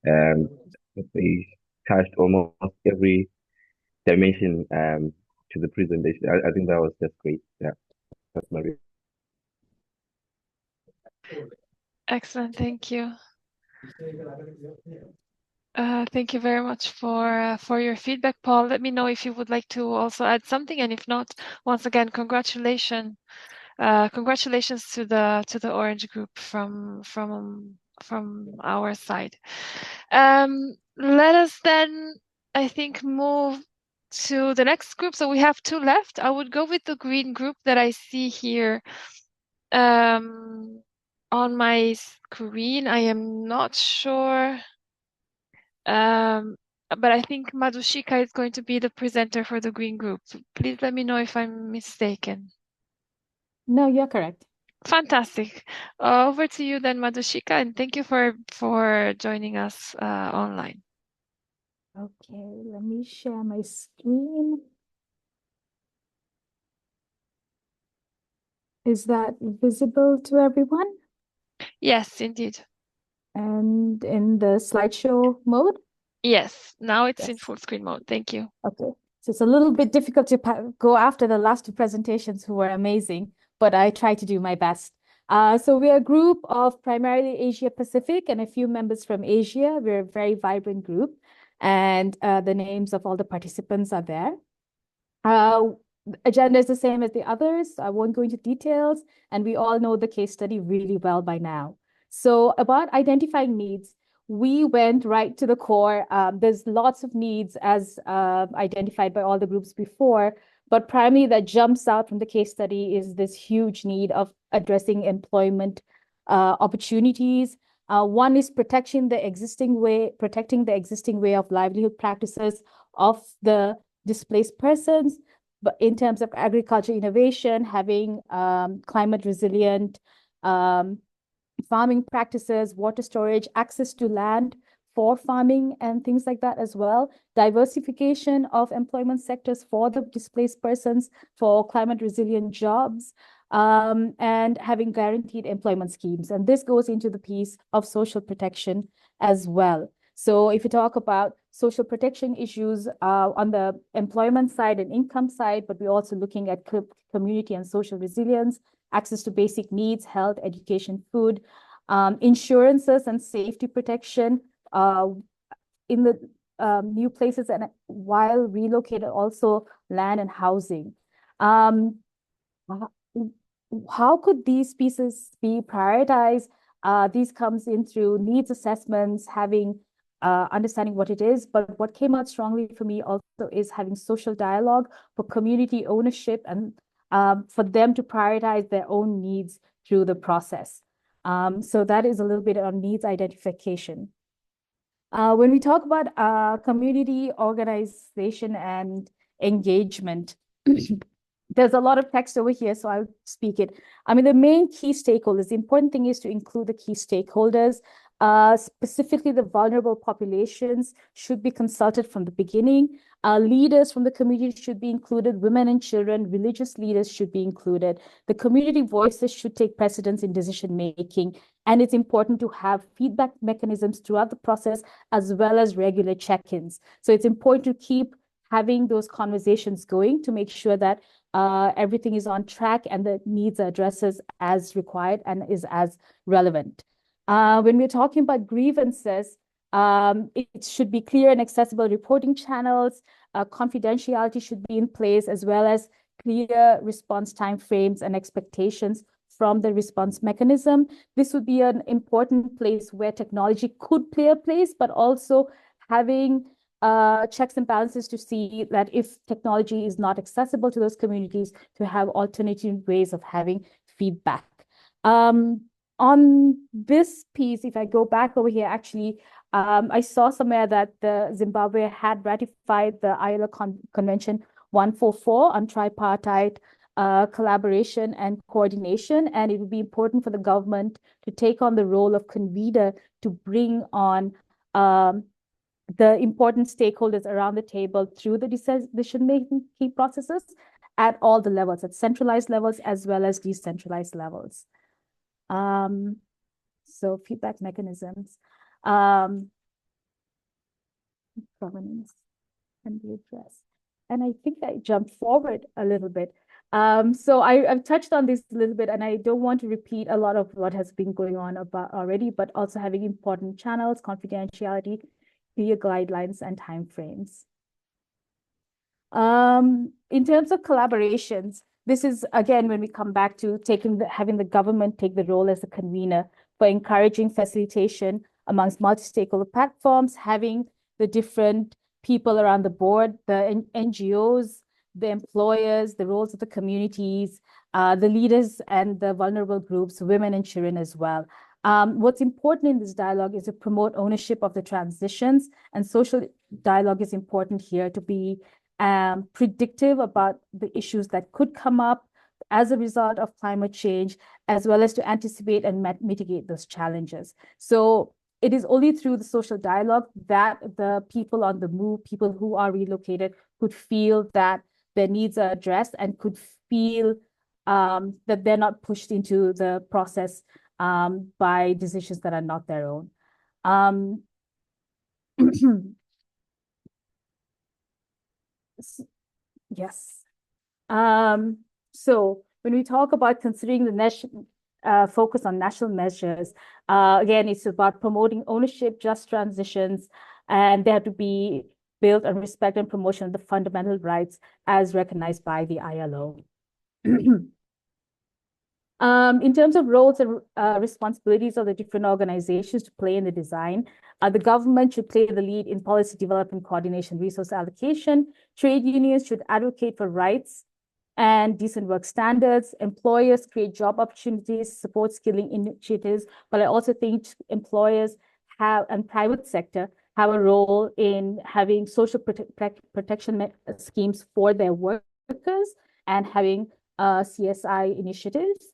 They touched almost every dimension to the presentation. I think that was just great. Yeah, that's my reaction. Excellent, thank you. Thank you very much for your feedback, Paul. Let me know if you would like to also add something, and if not, once again, congratulations to the Orange Group from our side. Let us then, I think, move to the next group. So we have two left. I would go with the green group that I see here on my screen. I am not sure. But I think Madhushika is going to be the presenter for the green group. So please let me know if I'm mistaken. No, you're correct. Fantastic. Over to you then, Madhushika, and thank you for joining us online. Okay, let me share my screen. Is that visible to everyone? Yes, indeed. And in the slideshow mode? Yes, now it's in Yes. full screen mode. Thank you. Okay. So it's a little bit difficult to go after the last two presentations who were amazing, but I try to do my best. So we're a group of primarily Asia Pacific and a few members from Asia. We're a very vibrant group, and the names of all the participants are there. Agenda is the same as the others. I won't go into details, and we all know the case study really well by now. So about identifying needs, we went right to the core. There's lots of needs as identified by all the groups before, but primarily that jumps out from the case study is this huge need of addressing employment opportunities. One is protecting the existing way of livelihood practices of the displaced persons, but in terms of agriculture innovation, having climate resilient farming practices, water storage, access to land for farming and things like that as well, diversification of employment sectors for the displaced persons, for climate resilient jobs, and having guaranteed employment schemes. And this goes into the piece of social protection as well. So if you talk about social protection issues on the employment side and income side, but we're also looking at community and social resilience, access to basic needs, health, education, food, insurances and safety protection in the new places, and while relocated, also land and housing. How could these pieces be prioritized? These comes in through needs assessments, having understanding what it is, but what came out strongly for me also is having social dialogue for community ownership and for them to prioritize their own needs through the process. So that is a little bit on needs identification. When we talk about community organization and engagement, there's a lot of text over here, so I'll speak it. I mean, the main key stakeholders, the important thing is to include the key stakeholders. Specifically, the vulnerable populations should be consulted from the beginning. Leaders from the community should be included. Women and children, religious leaders should be included. The community voices should take precedence in decision making. And it's important to have feedback mechanisms throughout the process, as well as regular check-ins. So it's important to keep having those conversations going to make sure that everything is on track and the needs are addressed as required and is as relevant. When we're talking about grievances, it should be clear and accessible reporting channels. Confidentiality should be in place, as well as clear response timeframes and expectations from the response mechanism. This would be an important place where technology could play a place, but also having checks and balances to see that if technology is not accessible to those communities, to have alternative ways of having feedback. On this piece, if I go back over here, actually, I saw somewhere that the Zimbabwe had ratified the ILO Convention 144 on tripartite collaboration and coordination, and it would be important for the government to take on the role of convener to bring on the important stakeholders around the table through the decision-making key processes at all the levels, at centralized levels as well as decentralized levels. So feedback mechanisms, governance can be addressed. And I think I jumped forward a little bit. So I've touched on this a little bit, and I don't want to repeat a lot of what has been going on about already, but also having important channels, confidentiality, clear guidelines, and timeframes. In terms of collaborations, this is, again, when we come back to having the government take the role as a convener for encouraging facilitation amongst multi-stakeholder platforms, having the different people around the board, the NGOs, the employers, the roles of the communities, the leaders and the vulnerable groups, women and children as well. What's important in this dialogue is to promote ownership of the transitions, and social dialogue is important here to be predictive about the issues that could come up, as a result of climate change, as well as to anticipate and mitigate those challenges. So it is only through the social dialogue that the people on the move, people who are relocated, could feel that their needs are addressed and could feel that they're not pushed into the process by decisions that are not their own. Yes. So when we talk about considering the national focus on national measures, again, it's about promoting ownership, just transitions, and they have to be built on respect and promotion of the fundamental rights as recognized by the ILO. In terms of roles and responsibilities of the different organizations to play in the design, the government should play the lead in policy development, coordination, resource allocation. Trade unions should advocate for rights and decent work standards. Employers create job opportunities, support skilling initiatives. But I also think employers have, and private sector, have a role in having social protection schemes for their workers and having CSI initiatives.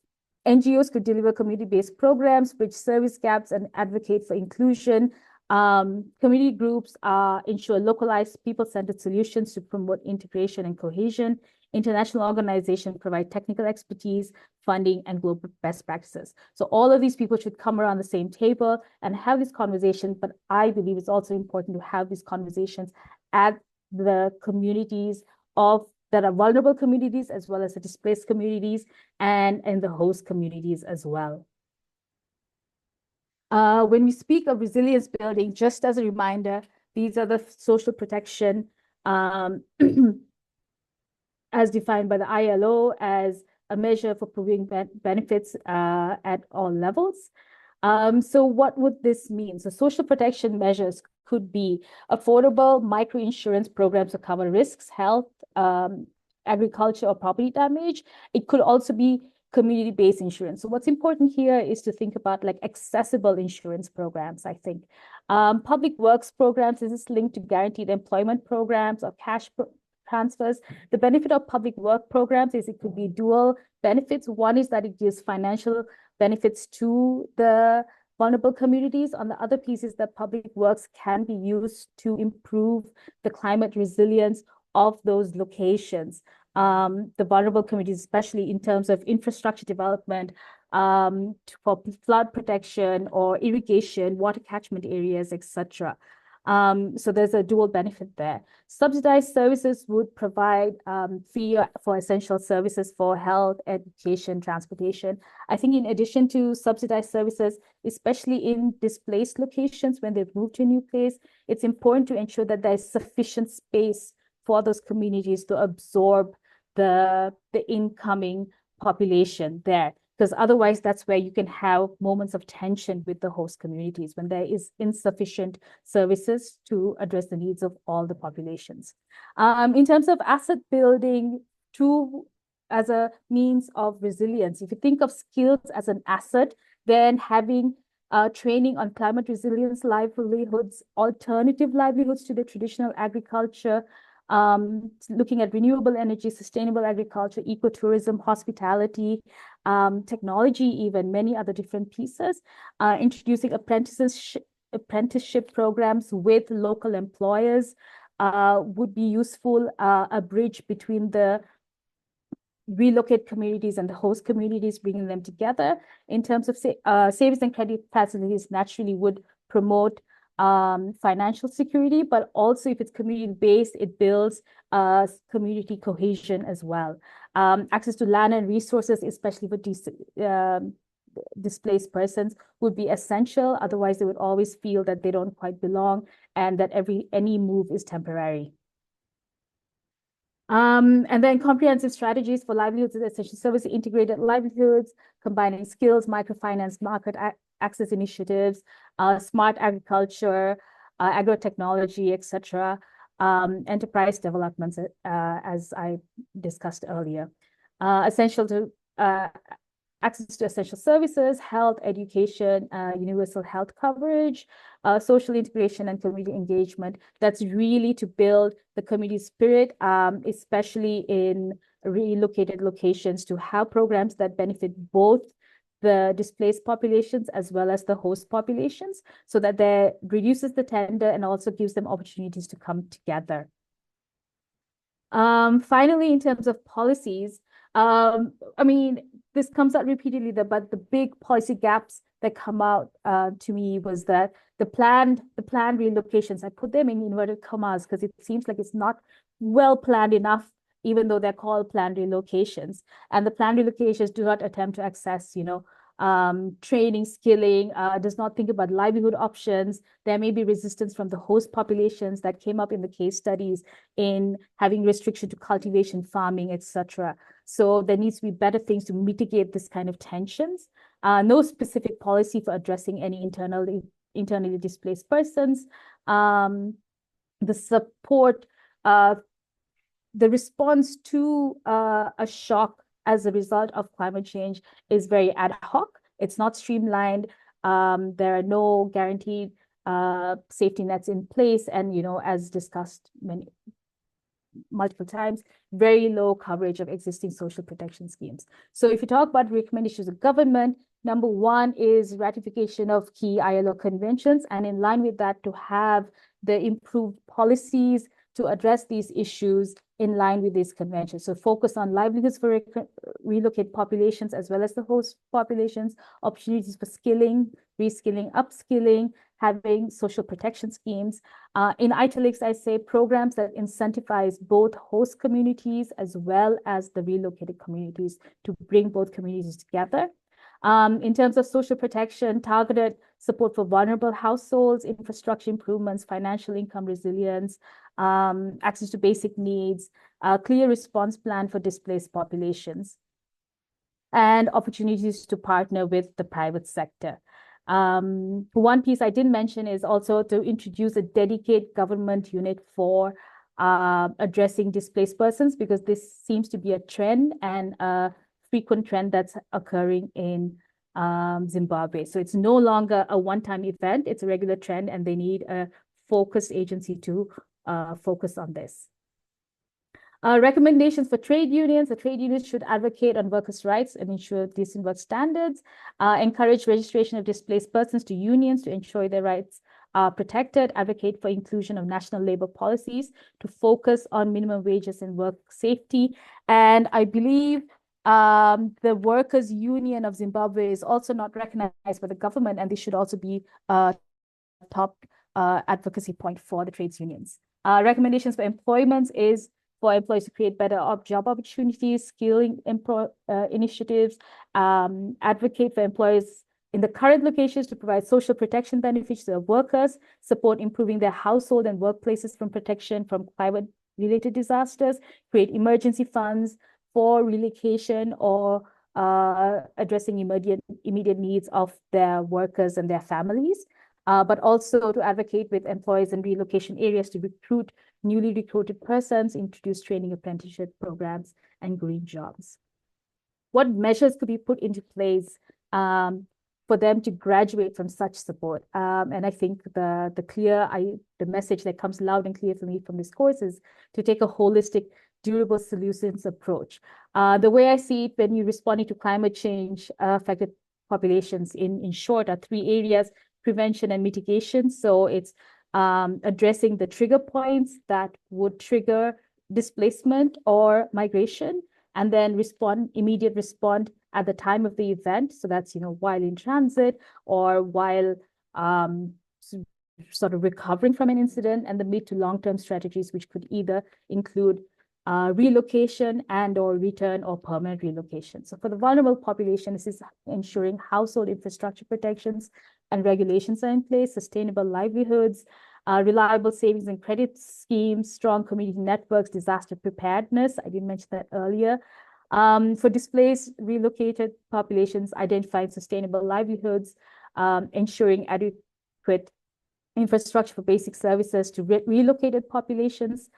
NGOs could deliver community-based programs, bridge service gaps, and advocate for inclusion. Community groups ensure localized, people-centered solutions to promote integration and cohesion. International organizations provide technical expertise, funding, and global best practices. So all of these people should come around the same table and have this conversation, but I believe it's also important to have these conversations at the communities that are vulnerable communities, as well as the displaced communities and the host communities as well. When we speak of resilience building, just as a reminder, these are the social protection as defined by the ILO as a measure for providing benefits at all levels. So what would this mean? So social protection measures could be affordable microinsurance programs to cover risks, health, agriculture, or property damage. It could also be community-based insurance. So what's important here is to think about like accessible insurance programs, I think. Public works programs, is this linked to guaranteed employment programs or cash transfers? The benefit of public work programs is it could be dual benefits. One is that it gives financial benefits to the vulnerable communities. On the other piece is that public works can be used to improve the climate resilience of those locations, the vulnerable communities, especially in terms of infrastructure development, for flood protection or irrigation, water catchment areas, etc. So there's a dual benefit there. Subsidized services would provide fee for essential services for health, education, transportation. I think in addition to subsidized services, especially in displaced locations when they've moved to a new place, it's important to ensure that there's sufficient space for those communities to absorb the incoming population there. Because otherwise, that's where you can have moments of tension with the host communities when there is insufficient services to address the needs of all the populations. In terms of asset building, as a means of resilience, if you think of skills as an asset, then having training on climate resilience livelihoods, alternative livelihoods to the traditional agriculture, looking at renewable energy, sustainable agriculture, ecotourism, hospitality, technology, even many other different pieces, introducing apprenticeship programs with local employers would be useful, a bridge between the relocate communities and the host communities, bringing them together. In terms of savings and credit facilities, naturally would promote financial security, but also if it's community-based, it builds community cohesion as well. Access to land and resources, especially for displaced persons, would be essential. Otherwise, they would always feel that they don't quite belong and that any move is temporary. And then comprehensive strategies for livelihoods and essential service, integrated livelihoods, combining skills, microfinance, market access initiatives, smart agriculture, agrotechnology, etc., enterprise developments, as I discussed earlier. Essential to access to essential services, health, education, universal health coverage, social integration and community engagement. That's really to build the community spirit, especially in relocated locations, to have programs that benefit both the displaced populations as well as the host populations, so that that reduces the tender and also gives them opportunities to come together. Finally, in terms of policies, I mean, this comes out repeatedly, but the big policy gaps that come out to me was that the planned relocations, I put them in inverted commas because it seems like it's not well planned enough, even though they're called planned relocations. And the planned relocations do not attempt to access, training, skilling, does not think about livelihood options. There may be resistance from the host populations that came up in the case studies in having restriction to cultivation, farming, etc. So there needs to be better things to mitigate this kind of tensions. No specific policy for addressing any internally displaced persons. The support, the response to a shock as a result of climate change is very ad hoc. It's not streamlined. There are no guaranteed safety nets in place. And, as discussed multiple times, very low coverage of existing social protection schemes. So if you talk about recommendations of government, number one is ratification of key ILO conventions. And in line with that, to have the improved policies to address these issues in line with these conventions. So focus on livelihoods for relocated populations as well as the host populations, opportunities for skilling, reskilling, upskilling, having social protection schemes. In italics, I say programs that incentivize both host communities as well as the relocated communities to bring both communities together. In terms of social protection, targeted support for vulnerable households, infrastructure improvements, financial income resilience, access to basic needs, a clear response plan for displaced populations, and opportunities to partner with the private sector. One piece I didn't mention is also to introduce a dedicated government unit for addressing displaced persons, because this seems to be a trend and a frequent trend that's occurring in Zimbabwe. So it's no longer a one-time event, it's a regular trend, and they need a focused agency to focus on this. Recommendations for trade unions. The trade unions should advocate on workers' rights and ensure decent work standards, encourage registration of displaced persons to unions to ensure their rights are protected, advocate for inclusion of national labor policies to focus on minimum wages and work safety. And I believe the Workers' Union of Zimbabwe is also not recognized by the government, and this should also be a top advocacy point for the trades unions. Recommendations for employment is for employees to create better job opportunities, skilling initiatives, advocate for employees in the current locations to provide social protection benefits to their workers, support improving their household and workplaces from protection from climate-related disasters, create emergency funds for relocation or addressing immediate needs of their workers and their families, but also to advocate with employees in relocation areas to recruit newly recruited persons, introduce training apprenticeship programs, and green jobs. What measures could be put into place for them to graduate from such support? And I think the message that comes loud and clear for me from this course is to take a holistic, durable solutions approach. The way I see it, when you're responding to climate change affected populations, in short, are three areas: prevention and mitigation. So it's addressing the trigger points that would trigger displacement or migration, and then immediate respond at the time of the event. So that's, while in transit or while sort of recovering from an incident, and the mid to long-term strategies, which could either include relocation and or return or permanent relocation. So for the vulnerable population, this is ensuring household infrastructure protections and regulations are in place, sustainable livelihoods, reliable savings and credit schemes, strong community networks, disaster preparedness. I didn't mention that earlier. For displaced relocated populations, identifying sustainable livelihoods, ensuring adequate infrastructure for basic services to relocated populations,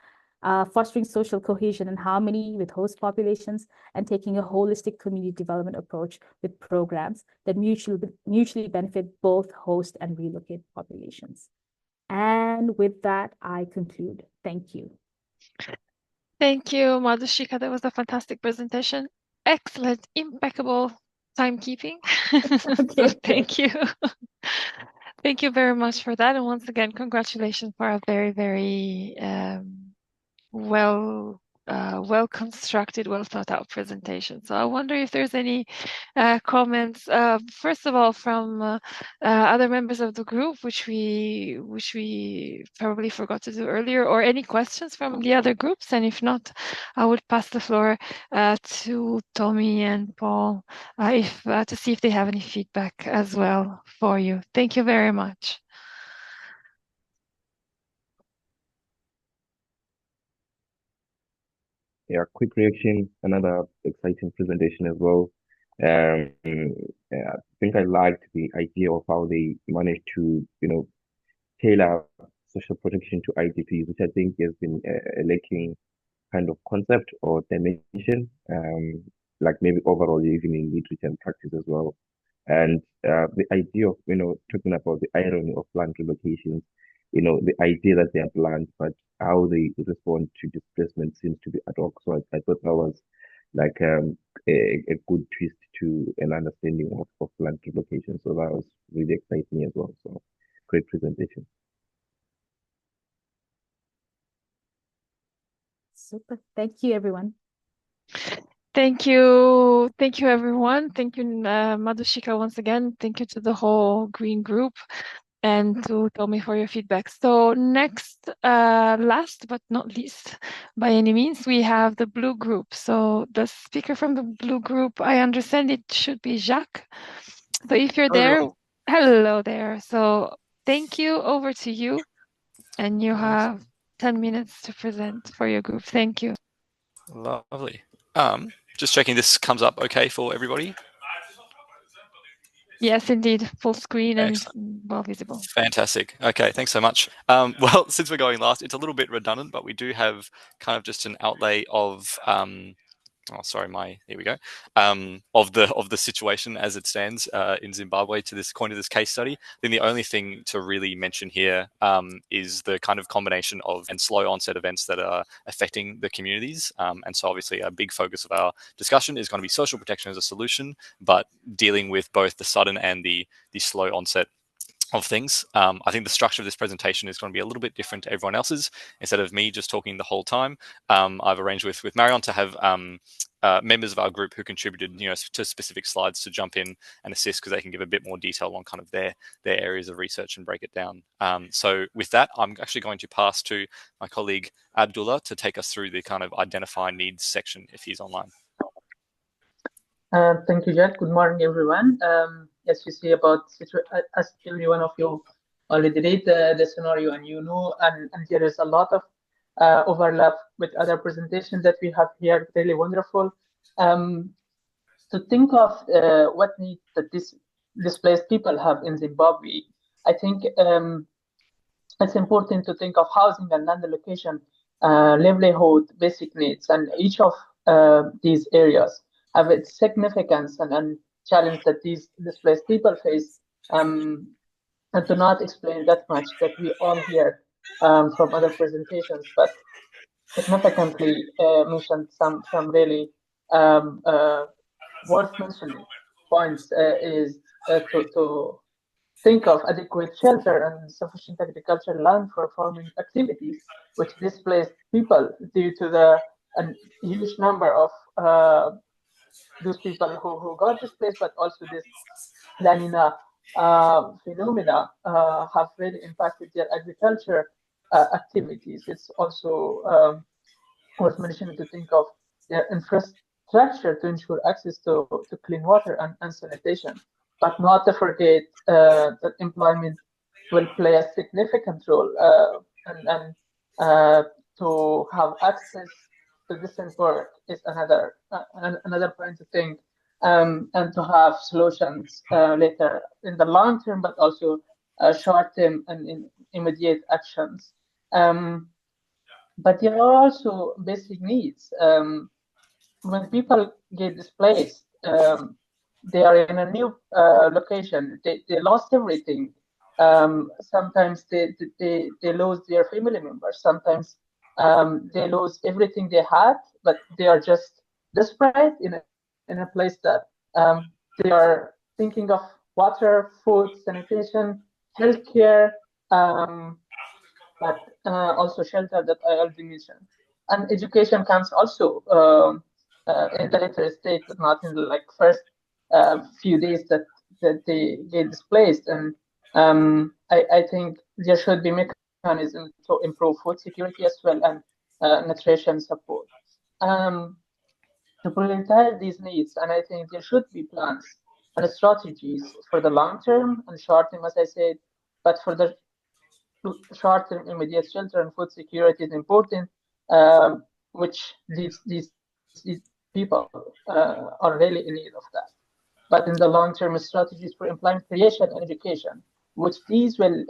fostering social cohesion and harmony with host populations, and taking a holistic community development approach with programs that mutually benefit both host and relocate populations. And with that, I conclude. Thank you. Thank you, Madhushika. That was a fantastic presentation. Excellent, impeccable timekeeping. So thank you. Thank you very much for that. And once again, congratulations for a very, very well constructed, well thought out presentation. So I wonder if there's any comments, first of all, from other members of the group, which we probably forgot to do earlier, or any questions from the other groups. And if not, I would pass the floor to Tommy and Paul to see if they have any feedback as well for you. Thank you very much. Yeah, quick reaction, another exciting presentation as well. I think I liked the idea of how they managed to, tailor social protection to IDPs, which I think has been a lacking kind of concept or dimension, like maybe overall even in literature and practice as well. And the idea of, talking about the irony of planned relocations, the idea that they are planned, but how they respond to displacement seems to be ad hoc. So I thought that was like a good twist to an understanding of planned relocation. So that was really exciting as well. So great presentation. Super. Thank you, everyone. Thank you. Thank you, everyone. Thank you, Madhushika, once again. Thank you to the whole Green Group and to Tommy for your feedback. So next, last but not least, by any means, we have the Blue Group. So the speaker from the Blue Group, I understand it should be Jacques. So if you're there, hello there. So thank you. Over to you. And you have 10 minutes to present for your group. Thank you. Lovely. Just checking this comes up okay for everybody. Yes, indeed. Full screen and well visible. Fantastic. Okay, thanks so much. Well, since we're going last, it's a little bit redundant, but we do have kind of just an outlay of here we go. Of the situation as it stands in Zimbabwe to this case study. Then the only thing to really mention here is the kind of combination of and slow onset events that are affecting the communities. And so obviously a big focus of our discussion is going to be social protection as a solution, but dealing with both the sudden and the slow onset of things. I think the structure of this presentation is going to be a little bit different to everyone else's. Instead of me just talking the whole time, I've arranged with Marion to have members of our group who contributed, to specific slides to jump in and assist because they can give a bit more detail on kind of their areas of research and break it down. So with that, I'm actually going to pass to my colleague Abdullah to take us through the kind of identify needs section if he's online. Thank you, Jack. Good morning, everyone. As you see as every one of you already read the scenario and and there is a lot of overlap with other presentations that we have here, really wonderful. To think of what needs that these displaced people have in Zimbabwe, I think it's important to think of housing and land allocation, livelihood, basic needs, and each of these areas have its significance and challenge that these displaced people face, and to not explain that much that we all hear from other presentations, but significantly mentioned some really worth mentioning points is to think of adequate shelter and sufficient agricultural land for farming activities, which displaced people due to the huge number of those people who got displaced, but also this La Nina phenomena have really impacted their agriculture activities. It's also worth mentioning to think of their infrastructure to ensure access to clean water and sanitation, but not to forget that employment will play a significant role and to have access to decent work is another point to think, and to have solutions later in the long term, but also short term and in immediate actions. but there are also basic needs. When people get displaced, they are in a new location. They lost everything. Sometimes they lose their family members. Sometimes they lose everything they had, but they are just desperate in a place that they are thinking of water, food, sanitation, healthcare, but also shelter that I already mentioned. And education comes also in the later stage, but not in the first few days that they get displaced. And I think there should be mechanisms to improve food security as well, and nutrition support. To prioritize these needs, and I think there should be plans and strategies for the long term and short term, as I said, but for the short-term immediate shelter and food security is important, which these people are really in need of that. But in the long-term strategies for employment creation and education, which these will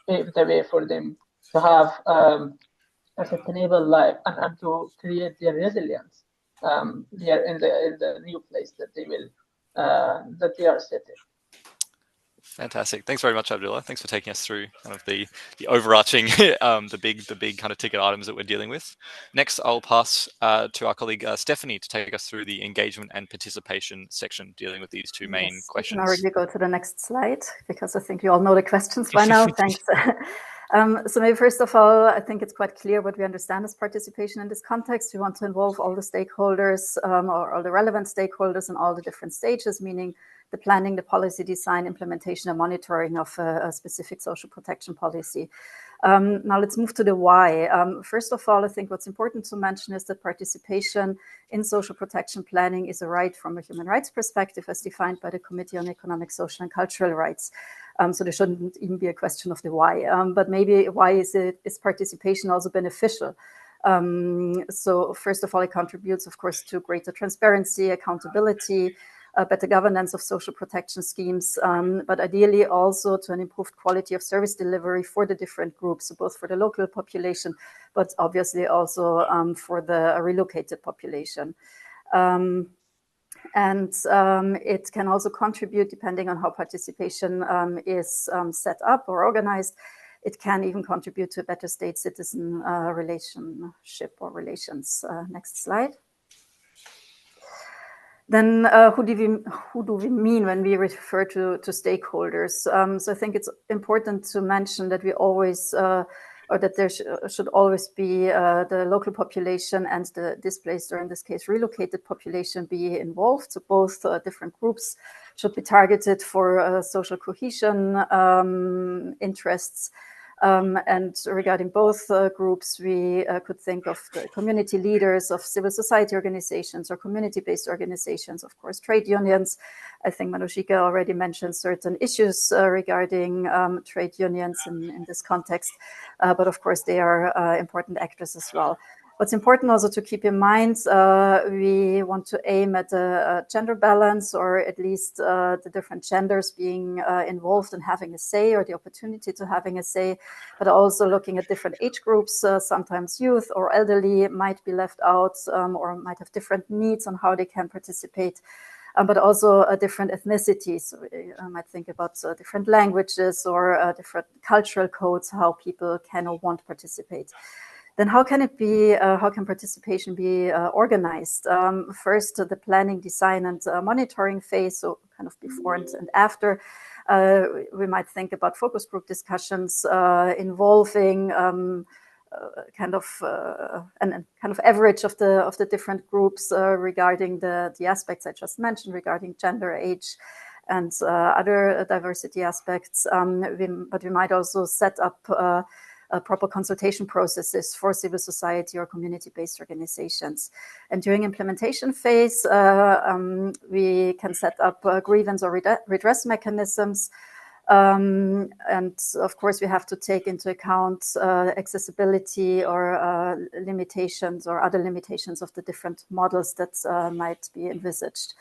pave the way for them to have a sustainable life and to create their resilience there in the new place that they are setting. Fantastic. Thanks very much, Abdullah. Thanks for taking us through kind of the overarching, the big kind of ticket items that we're dealing with. Next, I'll pass to our colleague Stephanie to take us through the engagement and participation section dealing with these two main questions. We can already go to the next slide because I think you all know the questions by now. Thanks. So maybe first of all, I think it's quite clear what we understand as participation in this context. We want to involve all the stakeholders or all the relevant stakeholders in all the different stages, meaning the planning, the policy design, implementation, and monitoring of a specific social protection policy. Now let's move to the why. First of all, I think what's important to mention is that participation in social protection planning is a right from a human rights perspective as defined by the Committee on Economic, Social and Cultural Rights. So there shouldn't even be a question of the why, but maybe why is participation also beneficial? So first of all, it contributes, of course, to greater transparency, accountability, better governance of social protection schemes, but ideally also to an improved quality of service delivery for the different groups, so both for the local population, but obviously also for the relocated population. And it can also contribute, depending on how participation is set up or organized, it can even contribute to a better state-citizen relationship or relations. Next slide. Then who do we mean when we refer to stakeholders? So I think it's important to mention that we always, or that there should always be the local population and the displaced, or in this case, relocated population be involved. So both different groups should be targeted for social cohesion interests. And regarding both groups, we could think of the community leaders of civil society organizations or community-based organizations, of course, trade unions. I think Manushika already mentioned certain issues regarding trade unions in this context, but of course they are important actors as well. What's important also to keep in mind, we want to aim at a gender balance, or at least the different genders being involved and having a say, or the opportunity to having a say, but also looking at different age groups. Sometimes youth or elderly might be left out or might have different needs on how they can participate. But also different ethnicities. I might think about different languages or different cultural codes, how people can or won't participate. Then how can it be, how can participation be organized? First, the planning, design, and monitoring phase, so kind of before and after. We might think about focus group discussions involving kind of average of the different groups regarding the aspects I just mentioned, regarding gender, age, and other diversity aspects. But we might also set up proper consultation processes for civil society or community-based organizations. And during implementation phase, we can set up grievance or redress mechanisms. And of course, we have to take into account accessibility or limitations or other limitations of the different models that might be envisaged.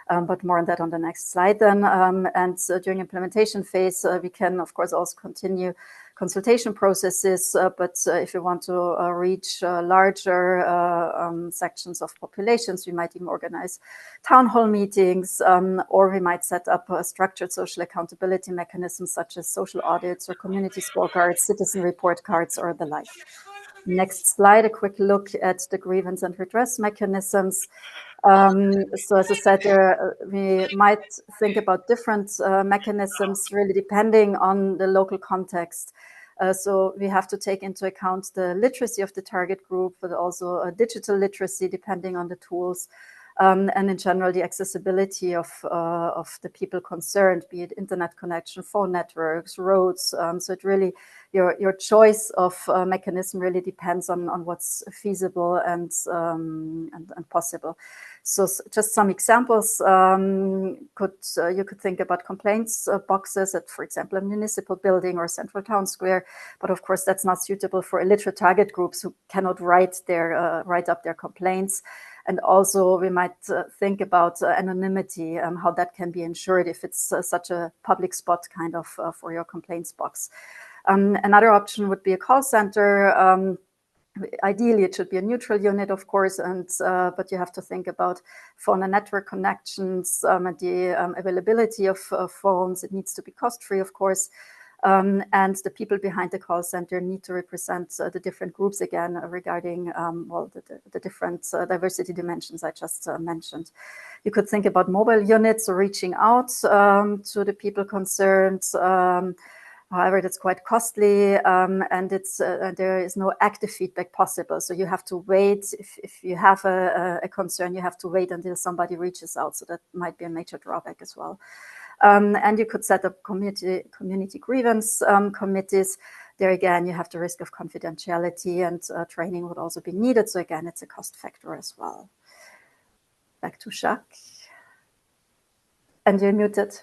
But more on that on the next slide then. And during implementation phase, we can, of course, also continue consultation processes, but if you want to reach larger sections of populations, we might even organize town hall meetings, or we might set up structured social accountability mechanisms such as social audits or community scorecards, citizen report cards, or the like. Next slide, a quick look at the grievance and redress mechanisms. So as I said, we might think about different mechanisms really depending on the local context. So we have to take into account the literacy of the target group, but also digital literacy depending on the tools. And in general, the accessibility of the people concerned, be it internet connection, phone networks, roads. So it really, your choice of mechanism really depends on what's feasible and possible. So just some examples, you could think about complaints boxes at, for example, a municipal building or central town square. But of course, that's not suitable for illiterate target groups who cannot write up their complaints. And also we might think about anonymity, how that can be ensured if it's such a public spot kind of for your complaints box. Another option would be a call center. Ideally, it should be a neutral unit, of course, but you have to think about phone and network connections, and the availability of phones. It needs to be cost-free, of course. And the people behind the call center need to represent the different groups again regarding well, the different diversity dimensions I just mentioned. You could think about mobile units or reaching out to the people concerned. However, that's quite costly, and there is no active feedback possible. So you have to wait. If you have a concern, you have to wait until somebody reaches out. So that might be a major drawback as well. And you could set up community grievance committees. There again, you have the risk of confidentiality, and training would also be needed. So again, it's a cost factor as well. Back to Jacques. And you're muted.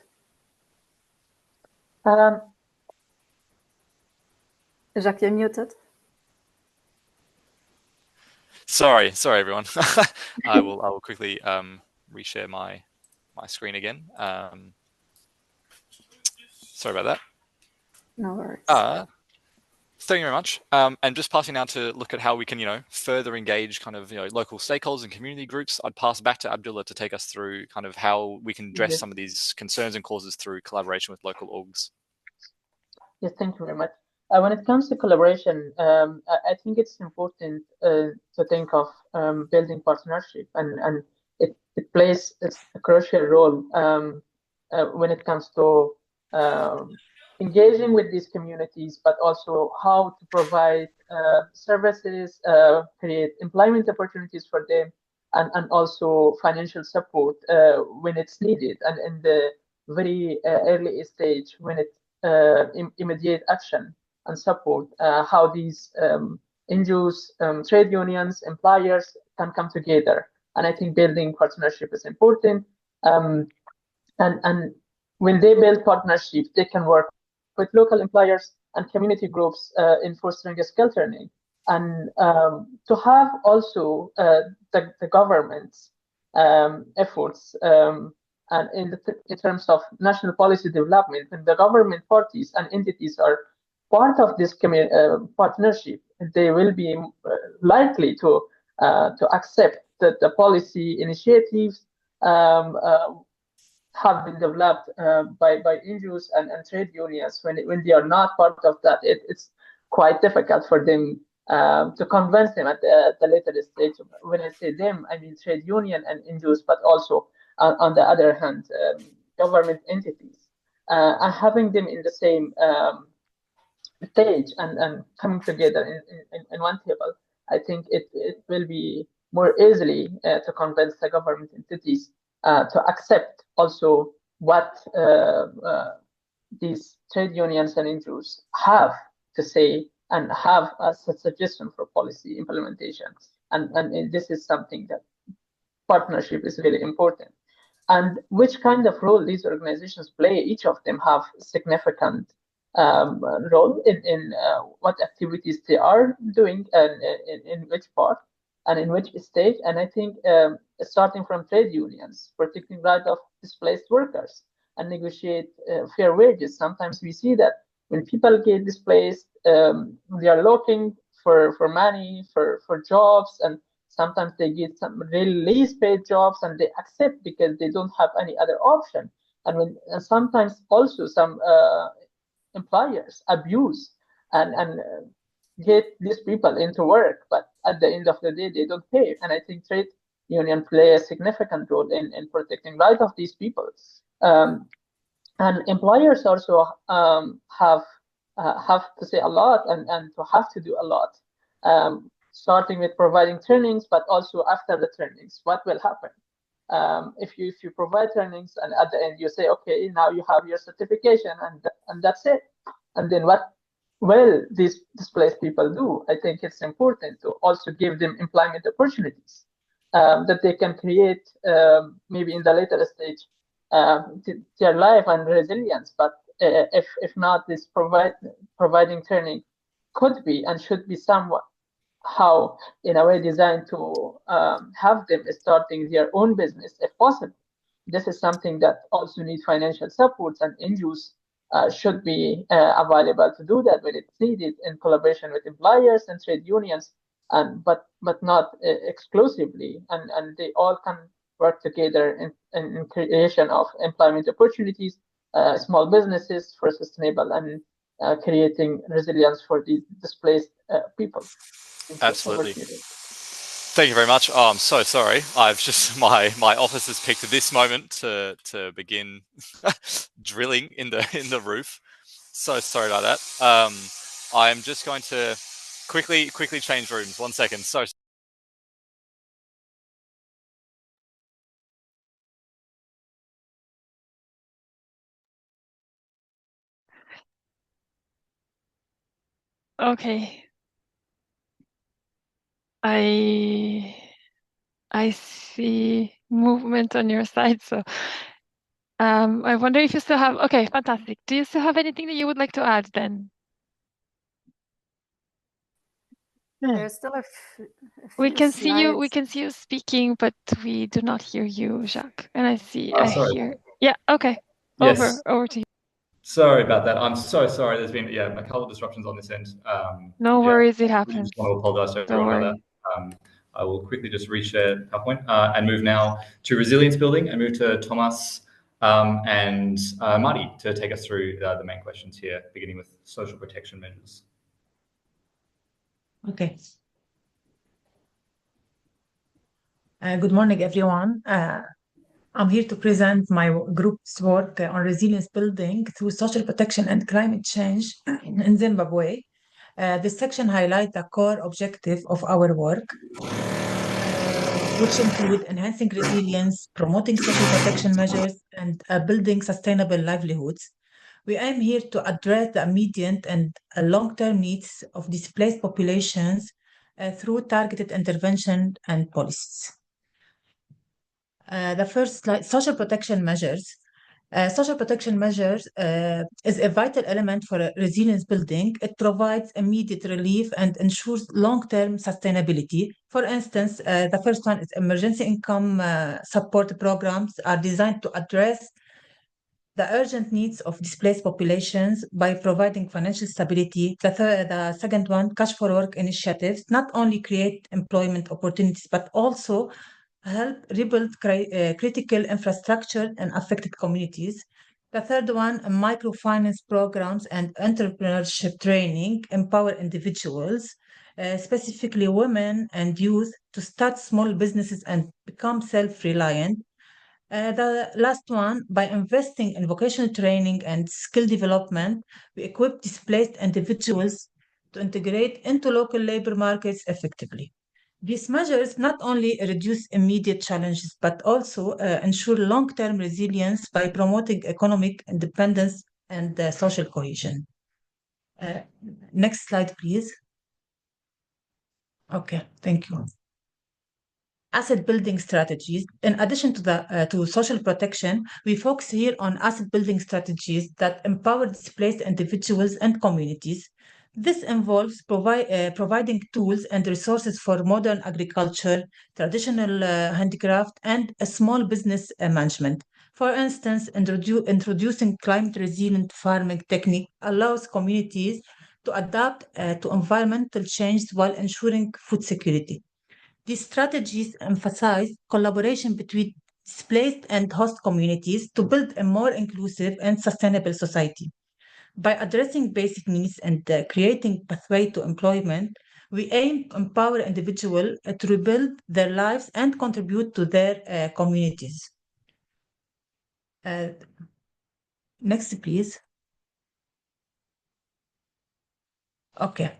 Jacques, you're muted. Sorry, everyone. I will quickly reshare my screen again. Sorry about that. No worries. Thank you very much. And just passing now to look at how we can, further engage kind of, local stakeholders and community groups. I'd pass back to Abdullah to take us through kind of how we can address some of these concerns and causes through collaboration with local orgs. Yes, thank you very much. When it comes to collaboration, I think it's important to think of building partnership, and it plays a crucial role when it comes to engaging with these communities, but also how to provide services, create employment opportunities for them, and also financial support when it's needed, and in the very early stage when it's immediate action and support, how these NGOs, trade unions, employers can come together. And I think building partnership is important. And when they build partnerships, they can work with local employers and community groups in fostering a skill training. And to have also the government's efforts, and in terms of national policy development, when the government parties and entities are part of this partnership, they will be likely to accept that the policy initiatives have been developed by NGOs and trade unions. When they are not part of that, it's quite difficult for them to convince them at the later stage. When I say them, I mean trade union and NGOs, but also on the other hand, government entities, and having them in the same stage and coming together in one table, I think it will be more easily to convince the government entities to accept also what these trade unions and NGOs have to say and have as a suggestion for policy implementation. And this is something that partnership is really important. And which kind of role these organizations play, each of them have significant role in what activities they are doing and in which part and in which stage. And I think starting from trade unions, protecting right of displaced workers and negotiate fair wages. Sometimes we see that when people get displaced, they are looking for money, for jobs, and sometimes they get some really least paid jobs, and they accept because they don't have any other option. And sometimes also some employers abuse and get these people into work, but at the end of the day, they don't pay. And I think trade union play a significant role in protecting rights of these people. And employers also have to say a lot and to have to do a lot, starting with providing trainings, but also after the trainings, what will happen? If you provide trainings and at the end you say, okay, now you have your certification and that's it. And then what will these displaced people do? I think it's important to also give them employment opportunities that they can create maybe in the later stage their life and resilience. But if not, this providing training could be and should be somewhat how in a way designed to have them starting their own business if possible. This is something that also needs financial support, and NGOs should be available to do that when it's needed in collaboration with employers and trade unions, but not exclusively, and they all can work together in creation of employment opportunities, small businesses for sustainable and creating resilience for the displaced people. Absolutely. Thank you very much. Oh, I'm so sorry. I've just my office has picked this moment to begin drilling in the roof. So sorry about that. I'm just going to quickly change rooms. 1 second. So. Okay. I see movement on your side, so I wonder if you still have. Okay, fantastic. Do you still have anything that you would like to add then? There's still a few We can see you. slides. We can see you speaking, but we do not hear you, Jacques. And I see. Oh, I sorry. hear. Yeah. Okay. Yes. Over to you. Sorry about that. I'm so sorry. There's been a couple of disruptions on this end. No worries. It I happens. just want to apologize to Don't everyone worry. about that. I will quickly just reshare PowerPoint and move now to resilience building and move to Thomas and Marty to take us through the main questions here, beginning with social protection measures. Okay. Good morning, everyone. I'm here to present my group's work on resilience building through social protection and climate change in Zimbabwe. This section highlights the core objective of our work, which include enhancing resilience, promoting social protection measures, and building sustainable livelihoods. We aim here to address the immediate and long-term needs of displaced populations through targeted intervention and policies. The first slide, social protection measures. Social protection measures is a vital element for resilience building. It provides immediate relief and ensures long-term sustainability. For instance, the first one is emergency income support programs are designed to address the urgent needs of displaced populations by providing financial stability. The second one, cash for work initiatives, not only create employment opportunities, but also help rebuild critical infrastructure in affected communities. The third one, microfinance programs and entrepreneurship training empower individuals, specifically women and youth, to start small businesses and become self-reliant. The last one, by investing in vocational training and skill development, we equip displaced individuals to integrate into local labor markets effectively. These measures not only reduce immediate challenges, but also ensure long-term resilience by promoting economic independence and social cohesion. Next slide, please. Okay, thank you. Asset building strategies. In addition to social protection, we focus here on asset building strategies that empower displaced individuals and communities. This involves providing tools and resources for modern agriculture, traditional handicraft, and small business management. For instance, introducing climate-resilient farming technique allows communities to adapt to environmental change while ensuring food security. These strategies emphasize collaboration between displaced and host communities to build a more inclusive and sustainable society. By addressing basic needs and creating pathway to employment, we aim to empower individuals to rebuild their lives and contribute to their communities. Next, please. Okay.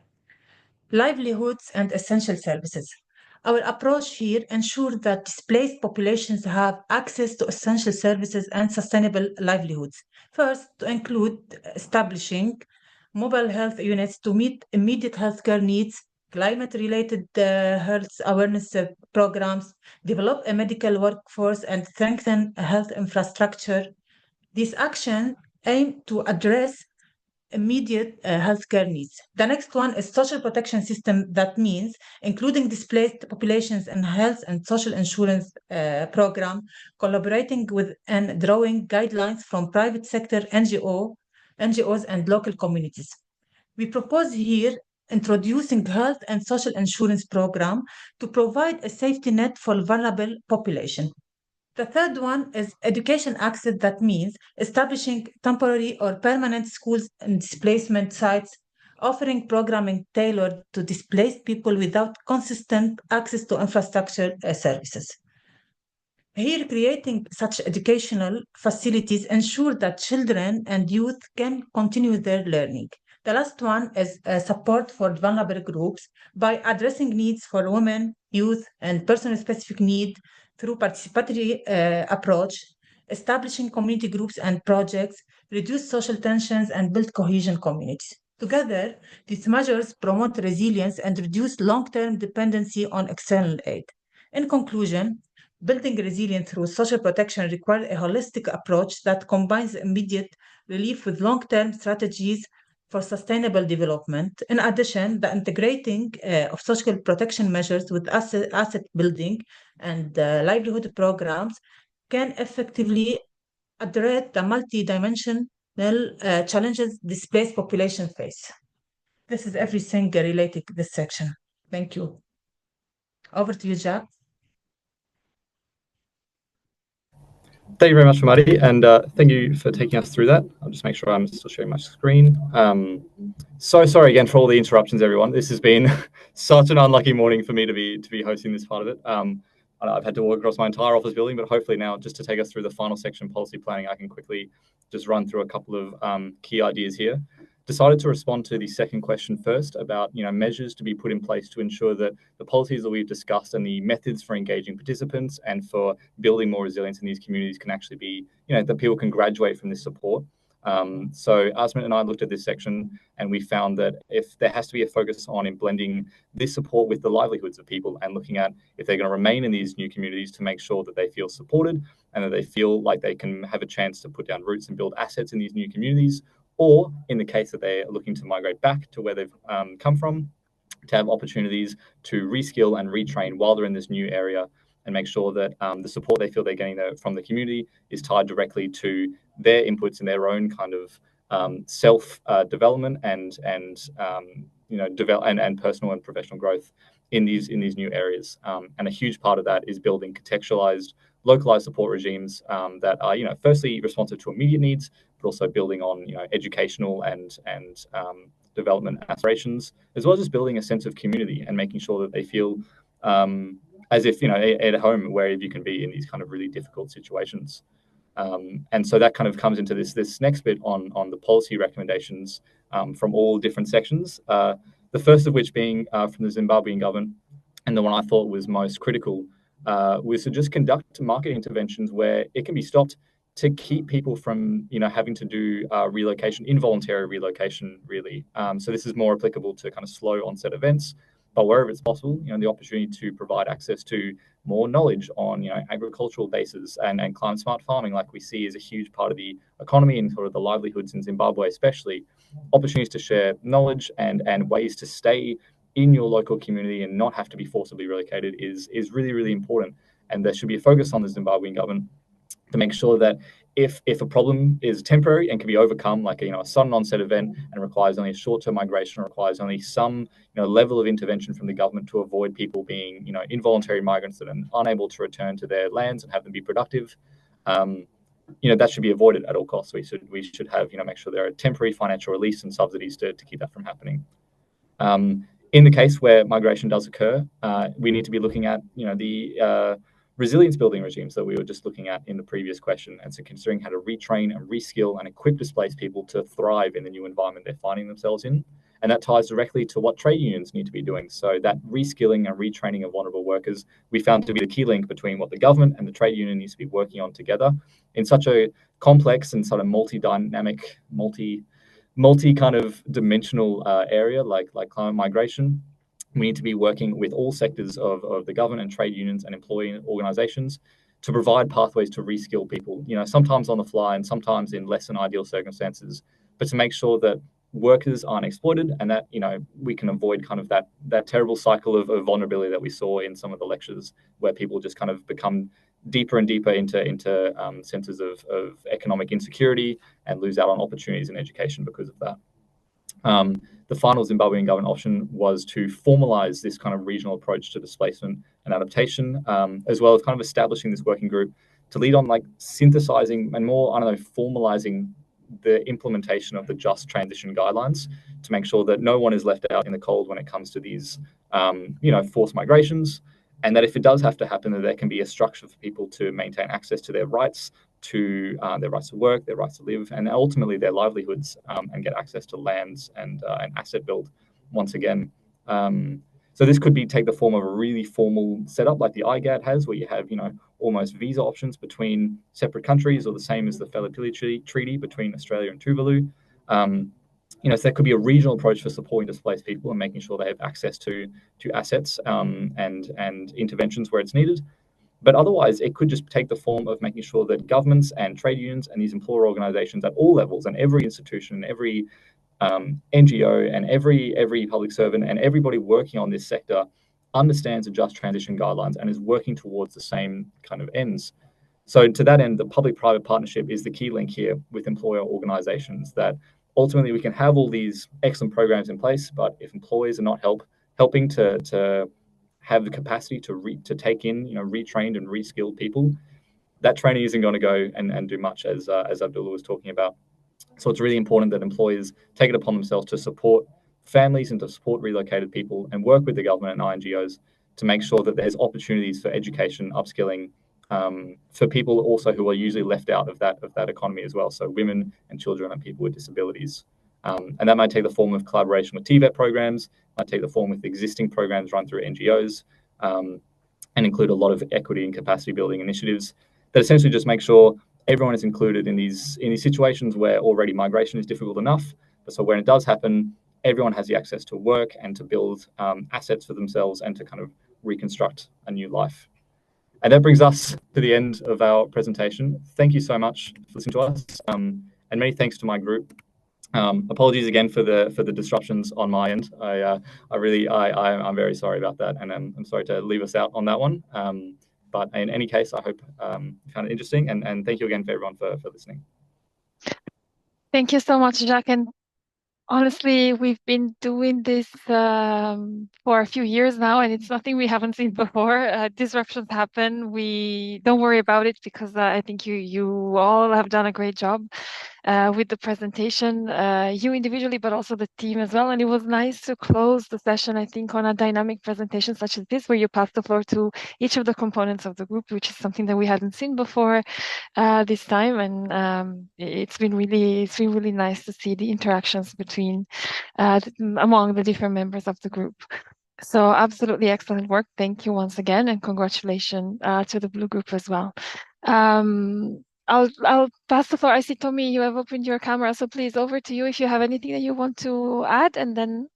Livelihoods and essential services. Our approach here ensures that displaced populations have access to essential services and sustainable livelihoods. First, to include establishing mobile health units to meet immediate healthcare needs, climate-related health awareness programs, develop a medical workforce, and strengthen health infrastructure. These actions aim to address immediate healthcare needs. The next one is social protection system. That means including displaced populations in health and social insurance program, collaborating with and drawing guidelines from private sector NGOs and local communities. We propose here introducing health and social insurance program to provide a safety net for vulnerable population. The third one is education access. That means establishing temporary or permanent schools and displacement sites, offering programming tailored to displaced people without consistent access to infrastructure services. Here, creating such educational facilities ensure that children and youth can continue their learning. The last one is support for vulnerable groups by addressing needs for women, youth, and person-specific need through participatory approach, establishing community groups and projects, reduce social tensions, and build cohesion communities. Together, these measures promote resilience and reduce long-term dependency on external aid. In conclusion, building resilience through social protection requires a holistic approach that combines immediate relief with long-term strategies for sustainable development. In addition, the integrating of social protection measures with asset building and livelihood programs can effectively address the multi-dimensional challenges displaced population face. This is everything related to this section. Thank you. Over to you, Jack. Thank you very much, Hamadi, and thank you for taking us through that. I'll just make sure I'm still sharing my screen. So sorry again for all the interruptions, everyone. This has been such an unlucky morning for me to be hosting this part of it. I've had to walk across my entire office building, but hopefully now, just to take us through the final section, policy planning, I can quickly just run through a couple of key ideas here. Decided to respond to the second question first about measures to be put in place to ensure that the policies that we've discussed and the methods for engaging participants and for building more resilience in these communities can actually be, that people can graduate from this support. So Asmin and I looked at this section and we found that if there has to be a focus on blending this support with the livelihoods of people and looking at if they're going to remain in these new communities to make sure that they feel supported and that they feel like they can have a chance to put down roots and build assets in these new communities, or in the case that they're looking to migrate back to where they've come from, to have opportunities to reskill and retrain while they're in this new area and make sure that the support they feel they're getting from the community is tied directly to their inputs and their own kind of self-development and personal and professional growth in these new areas. And a huge part of that is building contextualized, localized support regimes that are, firstly responsive to immediate needs, but also building on, educational and development aspirations, as well as just building a sense of community and making sure that they feel as if, at home, wherever you can be in these kind of really difficult situations. And so that kind of comes into this next bit on the policy recommendations from all different sections. The first of which being from the Zimbabwean government, and the one I thought was most critical, was to just conduct market interventions where it can be stopped to keep people from, having to do relocation, involuntary relocation, really. So this is more applicable to kind of slow onset events, but wherever it's possible, the opportunity to provide access to more knowledge on, agricultural bases and climate smart farming, like we see is a huge part of the economy and sort of the livelihoods in Zimbabwe, especially. Opportunities to share knowledge and ways to stay in your local community and not have to be forcibly relocated is really, really important. And there should be a focus on the Zimbabwean government to make sure that if a problem is temporary and can be overcome, like a sudden onset event, and requires only a short-term migration, or requires only some level of intervention from the government to avoid people being involuntary migrants that are unable to return to their lands and have them be productive, that should be avoided at all costs. We should have make sure there are temporary financial release and subsidies to keep that from happening. In the case where migration does occur, we need to be looking at the resilience building regimes that we were just looking at in the previous question, and so considering how to retrain and reskill and equip displaced people to thrive in the new environment they're finding themselves in. And that ties directly to what trade unions need to be doing. So that reskilling and retraining of vulnerable workers, we found to be the key link between what the government and the trade union needs to be working on together in such a complex and sort of multi-dynamic, multi kind of dimensional area like climate migration. We need to be working with all sectors of the government and trade unions and employee organizations to provide pathways to reskill people, sometimes on the fly and sometimes in less than ideal circumstances, but to make sure that workers aren't exploited and that, we can avoid kind of that terrible cycle of vulnerability that we saw in some of the lectures, where people just kind of become deeper and deeper into centers of economic insecurity and lose out on opportunities in education because of that. The final Zimbabwean government option was to formalize this kind of regional approach to displacement and adaptation, as well as kind of establishing this working group to lead on synthesizing and more, formalizing the implementation of the just transition guidelines to make sure that no one is left out in the cold when it comes to these, forced migrations. And that if it does have to happen, that there can be a structure for people to maintain access to their rights to work, their rights to live, and ultimately their livelihoods, and get access to lands and asset build once again. So this could take the form of a really formal setup like the IGAD has, where you have almost visa options between separate countries, or the same as the Felipili Treaty between Australia and Tuvalu. So there could be a regional approach for supporting displaced people and making sure they have access to assets and interventions where it's needed. But otherwise, it could just take the form of making sure that governments and trade unions and these employer organizations at all levels, and every institution, every NGO, and every public servant, and everybody working on this sector understands the just transition guidelines and is working towards the same kind of ends. So to that end, the public-private partnership is the key link here with employer organizations, that ultimately we can have all these excellent programs in place, but if employers are not helping to have the capacity to take in, retrained and reskilled people, that training isn't going to go and do much, as Abdullah was talking about. So it's really important that employers take it upon themselves to support families and to support relocated people, and work with the government and NGOs to make sure that there's opportunities for education, upskilling, for people also who are usually left out of that economy as well. So women and children and people with disabilities. And that might take the form of collaboration with TVET programs, might take the form with existing programs run through NGOs, and include a lot of equity and capacity building initiatives that essentially just make sure everyone is included in these situations where already migration is difficult enough. So when it does happen, everyone has the access to work and to build assets for themselves and to kind of reconstruct a new life. And that brings us to the end of our presentation. Thank you so much for listening to us, and many thanks to my group. Apologies again for the disruptions on my end. I'm very sorry about that, and I'm sorry to leave us out on that one. But in any case, I hope you found it interesting, and thank you again for everyone for listening. Thank you so much, Jack. And honestly, we've been doing this for a few years now, and it's nothing we haven't seen before. Disruptions happen. We don't worry about it, because I think you all have done a great job with the presentation, you individually, but also the team as well. And it was nice to close the session, I think, on a dynamic presentation such as this, where you pass the floor to each of the components of the group, which is something that we hadn't seen before this time. And it's been really nice to see the interactions between among the different members of the group. So absolutely excellent work. Thank you once again, and congratulations to the Blue Group as well. I'll pass the floor. I see, Tommy, you have opened your camera, so please, over to you if you have anything that you want to add, and then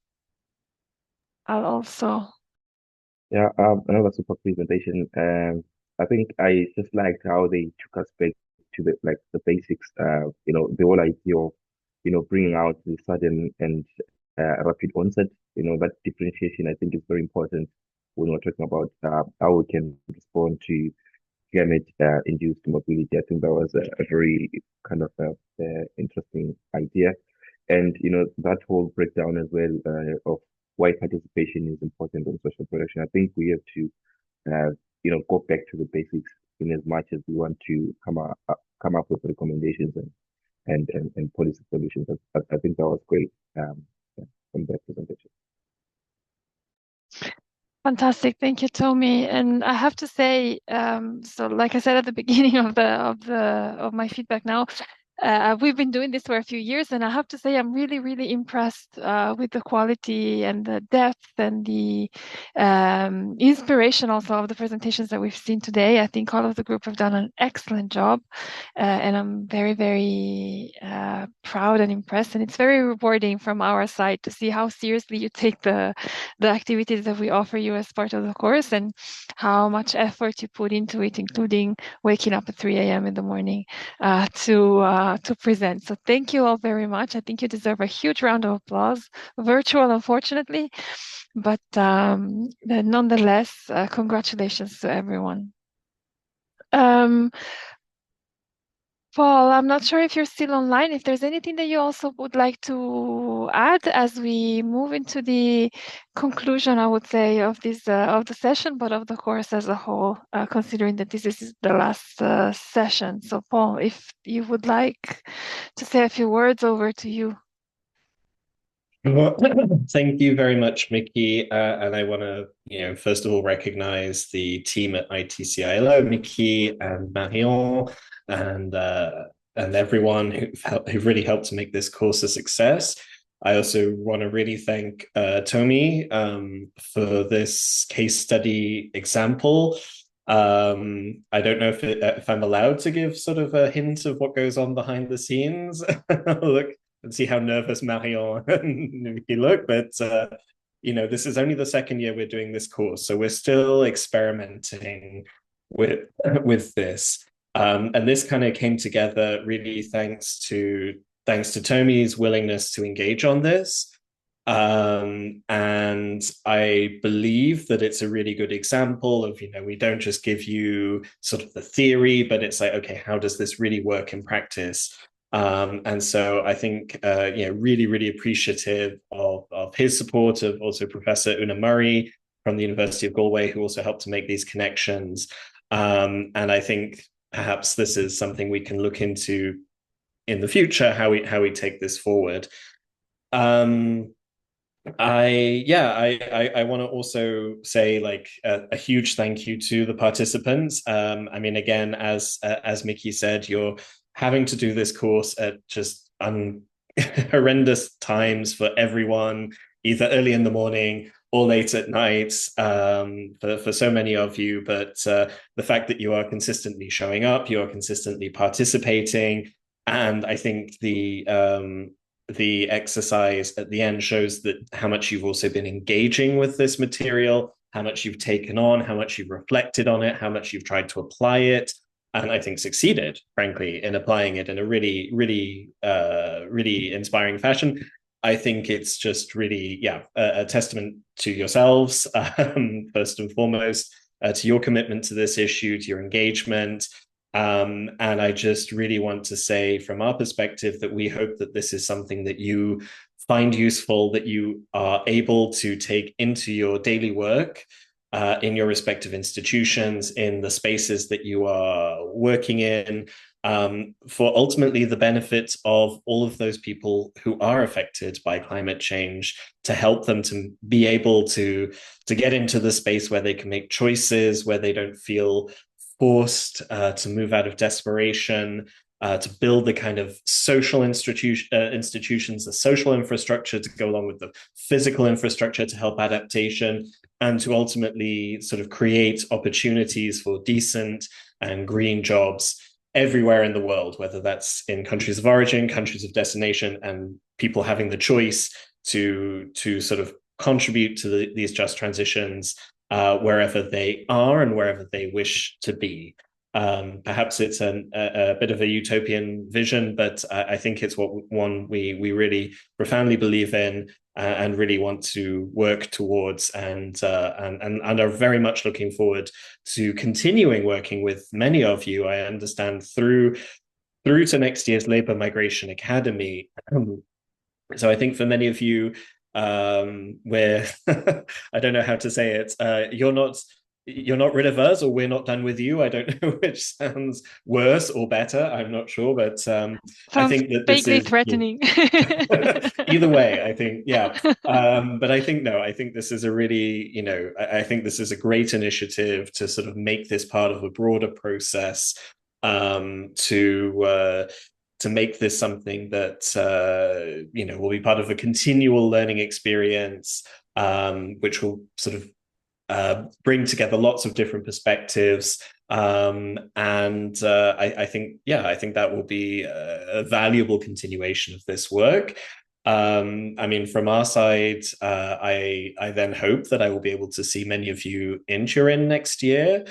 I'll also. Yeah, another super presentation. I think I just liked how they took us back to the basics. The whole idea of bringing out the sudden and rapid onset. That differentiation I think is very important when we're talking about how we can respond to climate induced mobility. I think that was a very kind of interesting idea. And, that whole breakdown as well of why participation is important on social protection. I think we have to, go back to the basics in as much as we want to come up with recommendations and policy solutions. I think that was great from that presentation. Fantastic, thank you, Tommy. And I have to say, so like I said at the beginning of my feedback now, we've been doing this for a few years, and I have to say I'm really, really impressed with the quality and the depth and the inspiration also of the presentations that we've seen today. I think all of the group have done an excellent job, and I'm very, very proud and impressed. And it's very rewarding from our side to see how seriously you take the activities that we offer you as part of the course, and how much effort you put into it, including waking up at 3 a.m. in the morning to present. So thank you all very much. I think you deserve a huge round of applause, virtual, unfortunately, but nonetheless, congratulations to everyone. Paul, I'm not sure if you're still online, if there's anything that you also would like to add as we move into the conclusion, I would say, of this of the session, but of the course as a whole, considering that this is the last session. So Paul, if you would like to say a few words, over to you. Well, thank you very much, Mickey. And I want to, first of all, recognize the team at ITCILO, Mickey and Marion, and everyone who really helped to make this course a success. I also want to really thank Tommy for this case study example. I don't know if I'm allowed to give sort of a hint of what goes on behind the scenes. Look, and see how nervous Marion and Vicky look, but this is only the second year we're doing this course, so we're still experimenting with this, and this kind of came together really thanks to Tommy's willingness to engage on this, and I believe that it's a really good example of, we don't just give you sort of the theory, but it's like, okay, how does this really work in practice? And so I think, really, really appreciative of his support, of also Professor Una Murray from the University of Galway, who also helped to make these connections. And I think perhaps this is something we can look into in the future, how we take this forward. I want to also say a huge thank you to the participants. I mean, again, as Mickey said, you're having to do this course at just horrendous times for everyone, either early in the morning or late at night, for so many of you. But the fact that you are consistently showing up, you are consistently participating, and I think the exercise at the end shows that how much you've also been engaging with this material, how much you've taken on, how much you've reflected on it, how much you've tried to apply it, and I think succeeded, frankly, in applying it in a really, really, really inspiring fashion. I think it's just really, a testament to yourselves, first and foremost, to your commitment to this issue, to your engagement. And I just really want to say from our perspective that we hope that this is something that you find useful, that you are able to take into your daily work, in your respective institutions, in the spaces that you are working in, for ultimately the benefit of all of those people who are affected by climate change, to help them to be able to get into the space where they can make choices, where they don't feel forced to move out of desperation, to build the kind of social institutions, the social infrastructure to go along with the physical infrastructure to help adaptation, and to ultimately sort of create opportunities for decent and green jobs everywhere in the world, whether that's in countries of origin, countries of destination, and people having the choice to sort of contribute to these just transitions wherever they are and wherever they wish to be. Perhaps it's a bit of a utopian vision, but I think it's one we really profoundly believe in and really want to work towards, and are very much looking forward to continuing working with many of you. I understand through to next year's Labour Migration Academy. So I think for many of you, where I don't know how to say it, you're not rid of us, or we're not done with you. I don't know which sounds worse or better. I'm not sure, but I think that this is threatening. Either way, I think, yeah. But I think I think this is a really, I think this is a great initiative to sort of make this part of a broader process, to make this something that will be part of a continual learning experience, which will sort of bring together lots of different perspectives, and I think that will be a valuable continuation of this work. I mean, from our side, I then hope that I will be able to see many of you in Turin next year,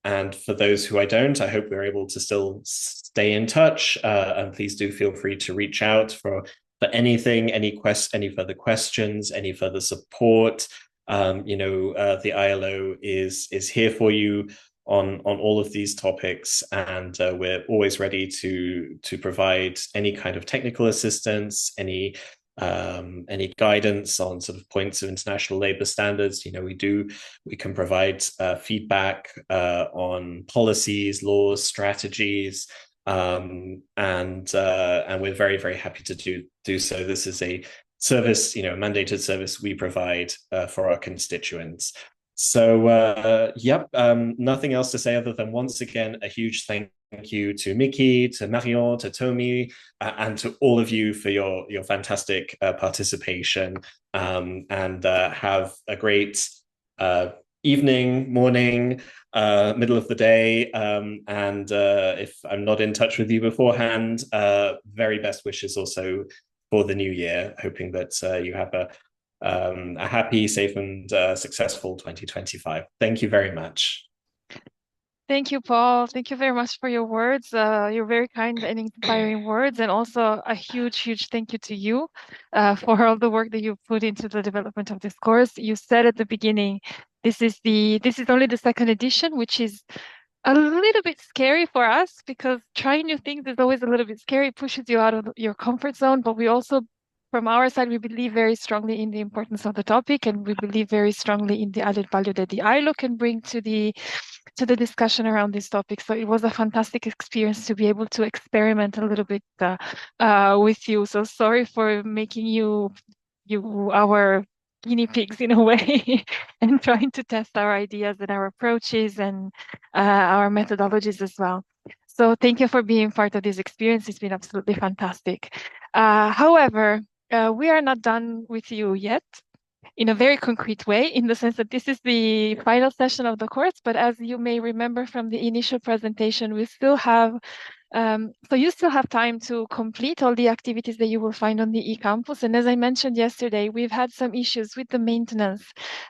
and for those who I don't, I hope we're able to still stay in touch. And please do feel free to reach out for anything, any further questions, any further support. The ILO is here for you on all of these topics, and we're always ready to provide any kind of technical assistance, any guidance on sort of points of international labor standards. We can provide feedback on policies, laws, strategies, and we're very, very happy to do so. This is a service, a mandated service we provide for our constituents. So nothing else to say other than, once again, a huge thank you to Mickey, to Marion, to Tomi, and to all of you for your fantastic participation. And have a great evening, morning, middle of the day. And if I'm not in touch with you beforehand, very best wishes also for the new year, hoping that you have a happy, safe, and successful 2025. Thank you very much. Thank you, Paul. Thank you very much for your words, your very kind and inspiring words, and also a huge, huge thank you to you for all the work that you put into the development of this course. You said at the beginning, this is only the second edition, which is a little bit scary for us, because trying new things is always a little bit scary. It pushes you out of your comfort zone. But we also, from our side, we believe very strongly in the importance of the topic, and we believe very strongly in the added value that the ILO can bring to the discussion around this topic. So it was a fantastic experience to be able to experiment a little bit with you. So sorry for making you our guinea pigs in a way, and trying to test our ideas and our approaches and our methodologies as well. So thank you for being part of this experience. It's been absolutely fantastic. However, we are not done with you yet, in a very concrete way, in the sense that this is the final session of the course. But as you may remember from the initial presentation, we still have so you still have time to complete all the activities that you will find on the eCampus. And as I mentioned yesterday, we've had some issues with the maintenance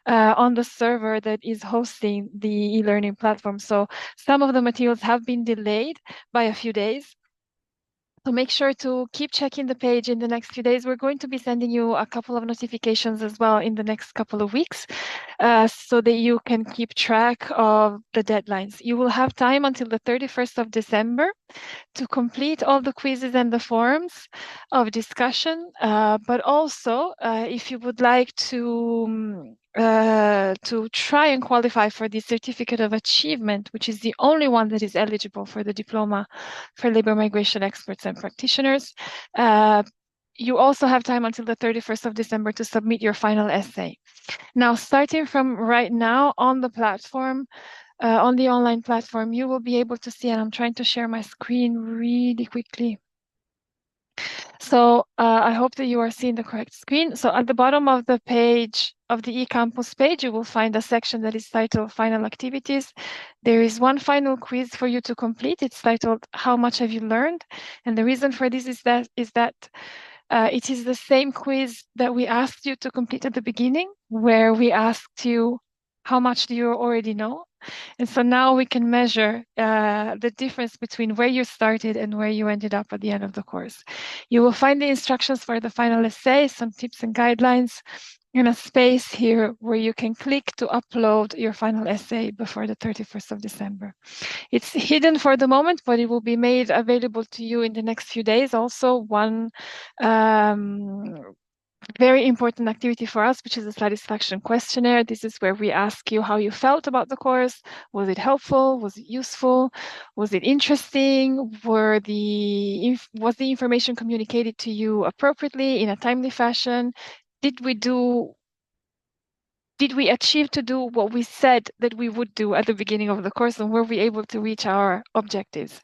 on the server that is hosting the e-learning platform. So some of the materials have been delayed by a few days. So make sure to keep checking the page in the next few days. We're going to be sending you a couple of notifications as well in the next couple of weeks, so that you can keep track of the deadlines. You will have time until the 31st of December to complete all the quizzes and the forms of discussion. But also, if you would like to try and qualify for the Certificate of Achievement, which is the only one that is eligible for the Diploma for Labor Migration Experts and Practitioners, you also have time until the 31st of December to submit your final essay. Now, starting from right now on the platform, on the online platform, you will be able to see, and I'm trying to share my screen really quickly. So I hope that you are seeing the correct screen. So at the bottom of the page, of the eCampus page, you will find a section that is titled Final Activities. There is one final quiz for you to complete. It's titled How Much Have You Learned? And the reason for this is that it is the same quiz that we asked you to complete at the beginning, where we asked you how much do you already know? And so now we can measure the difference between where you started and where you ended up at the end of the course. You will find the instructions for the final essay, some tips and guidelines, and a space here where you can click to upload your final essay before the 31st of December. It's hidden for the moment, but it will be made available to you in the next few days. Also, one very important activity for us, which is a satisfaction questionnaire. This is where we ask you how you felt about the course. Was it helpful? Was it useful? Was it interesting? Was the information communicated to you appropriately in a timely fashion? Did we achieve to do what we said that we would do at the beginning of the course, and were we able to reach our objectives?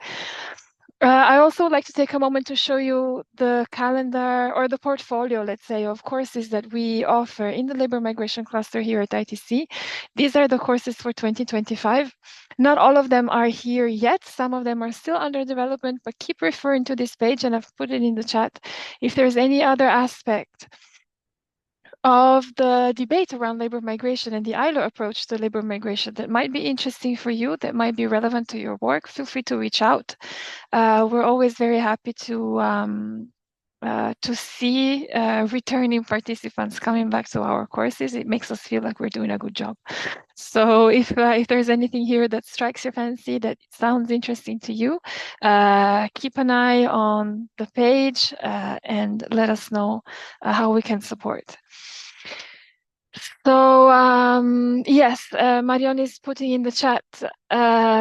I also would like to take a moment to show you the calendar or the portfolio, let's say, of courses that we offer in the labor migration cluster here at ITC. These are the courses for 2025. Not all of them are here yet. Some of them are still under development, but keep referring to this page, and I've put it in the chat. If there's any other aspect of the debate around labor migration and the ILO approach to labor migration that might be interesting for you, that might be relevant to your work, feel free to reach out. We're always very happy to see returning participants coming back to our courses. It makes us feel like we're doing a good job. So if there's anything here that strikes your fancy, that sounds interesting to you, keep an eye on the page and let us know how we can support. So yes, Marion is putting in the chat.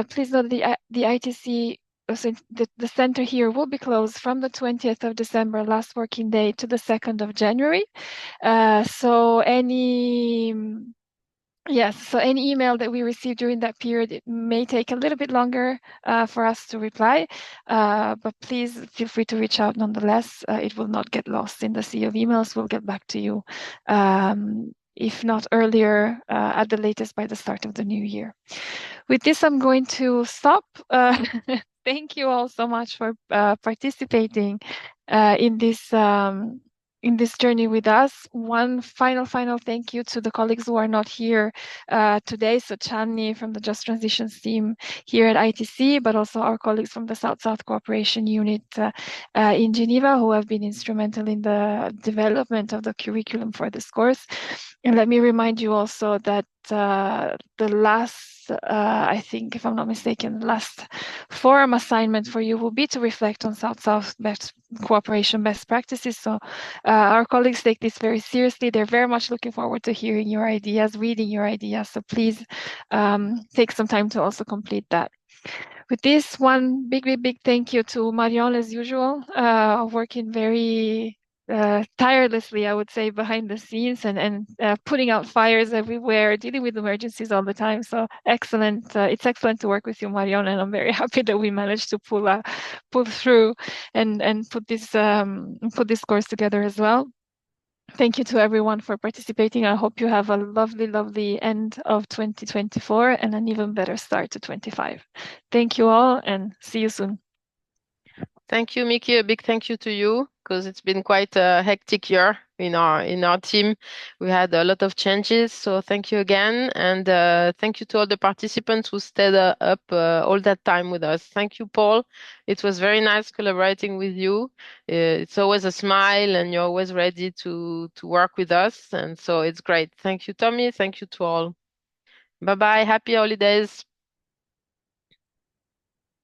Please note the ITC, so the center here will be closed from the 20th of December, last working day, to the 2nd of January. So any email that we receive during that period, it may take a little bit longer for us to reply, but please feel free to reach out nonetheless. It will not get lost in the sea of emails. We'll get back to you, if not earlier, at the latest by the start of the new year. With this, I'm going to stop. Thank you all so much for participating in this journey with us. One final thank you to the colleagues who are not here today. So Channi from the Just Transitions team here at ITC, but also our colleagues from the South-South Cooperation Unit in Geneva, who have been instrumental in the development of the curriculum for this course. And let me remind you also that the last, I think, if I'm not mistaken, the last forum assignment for you will be to reflect on South-South best cooperation best practices. So our colleagues take this very seriously. They're very much looking forward to hearing your ideas, reading your ideas. So please take some time to also complete that. With this, one big thank you to Marion, as usual, working very tirelessly, I would say, behind the scenes and putting out fires everywhere, dealing with emergencies all the time. So excellent. It's excellent to work with you, Marion, and I'm very happy that we managed to pull through and put this course together as well. Thank you to everyone for participating. I hope you have a lovely end of 2024 and an even better start to 25. Thank you all and see you soon. Thank you, Miki. A big thank you to you, because it's been quite a hectic year in our team. We had a lot of changes, so thank you again, and thank you to all the participants who stayed up all that time with us. Thank you, Paul. It was very nice collaborating with you. It's always a smile, and you're always ready to work with us, and so it's great. Thank you, Tommy. Thank you to all. Bye bye. Happy holidays.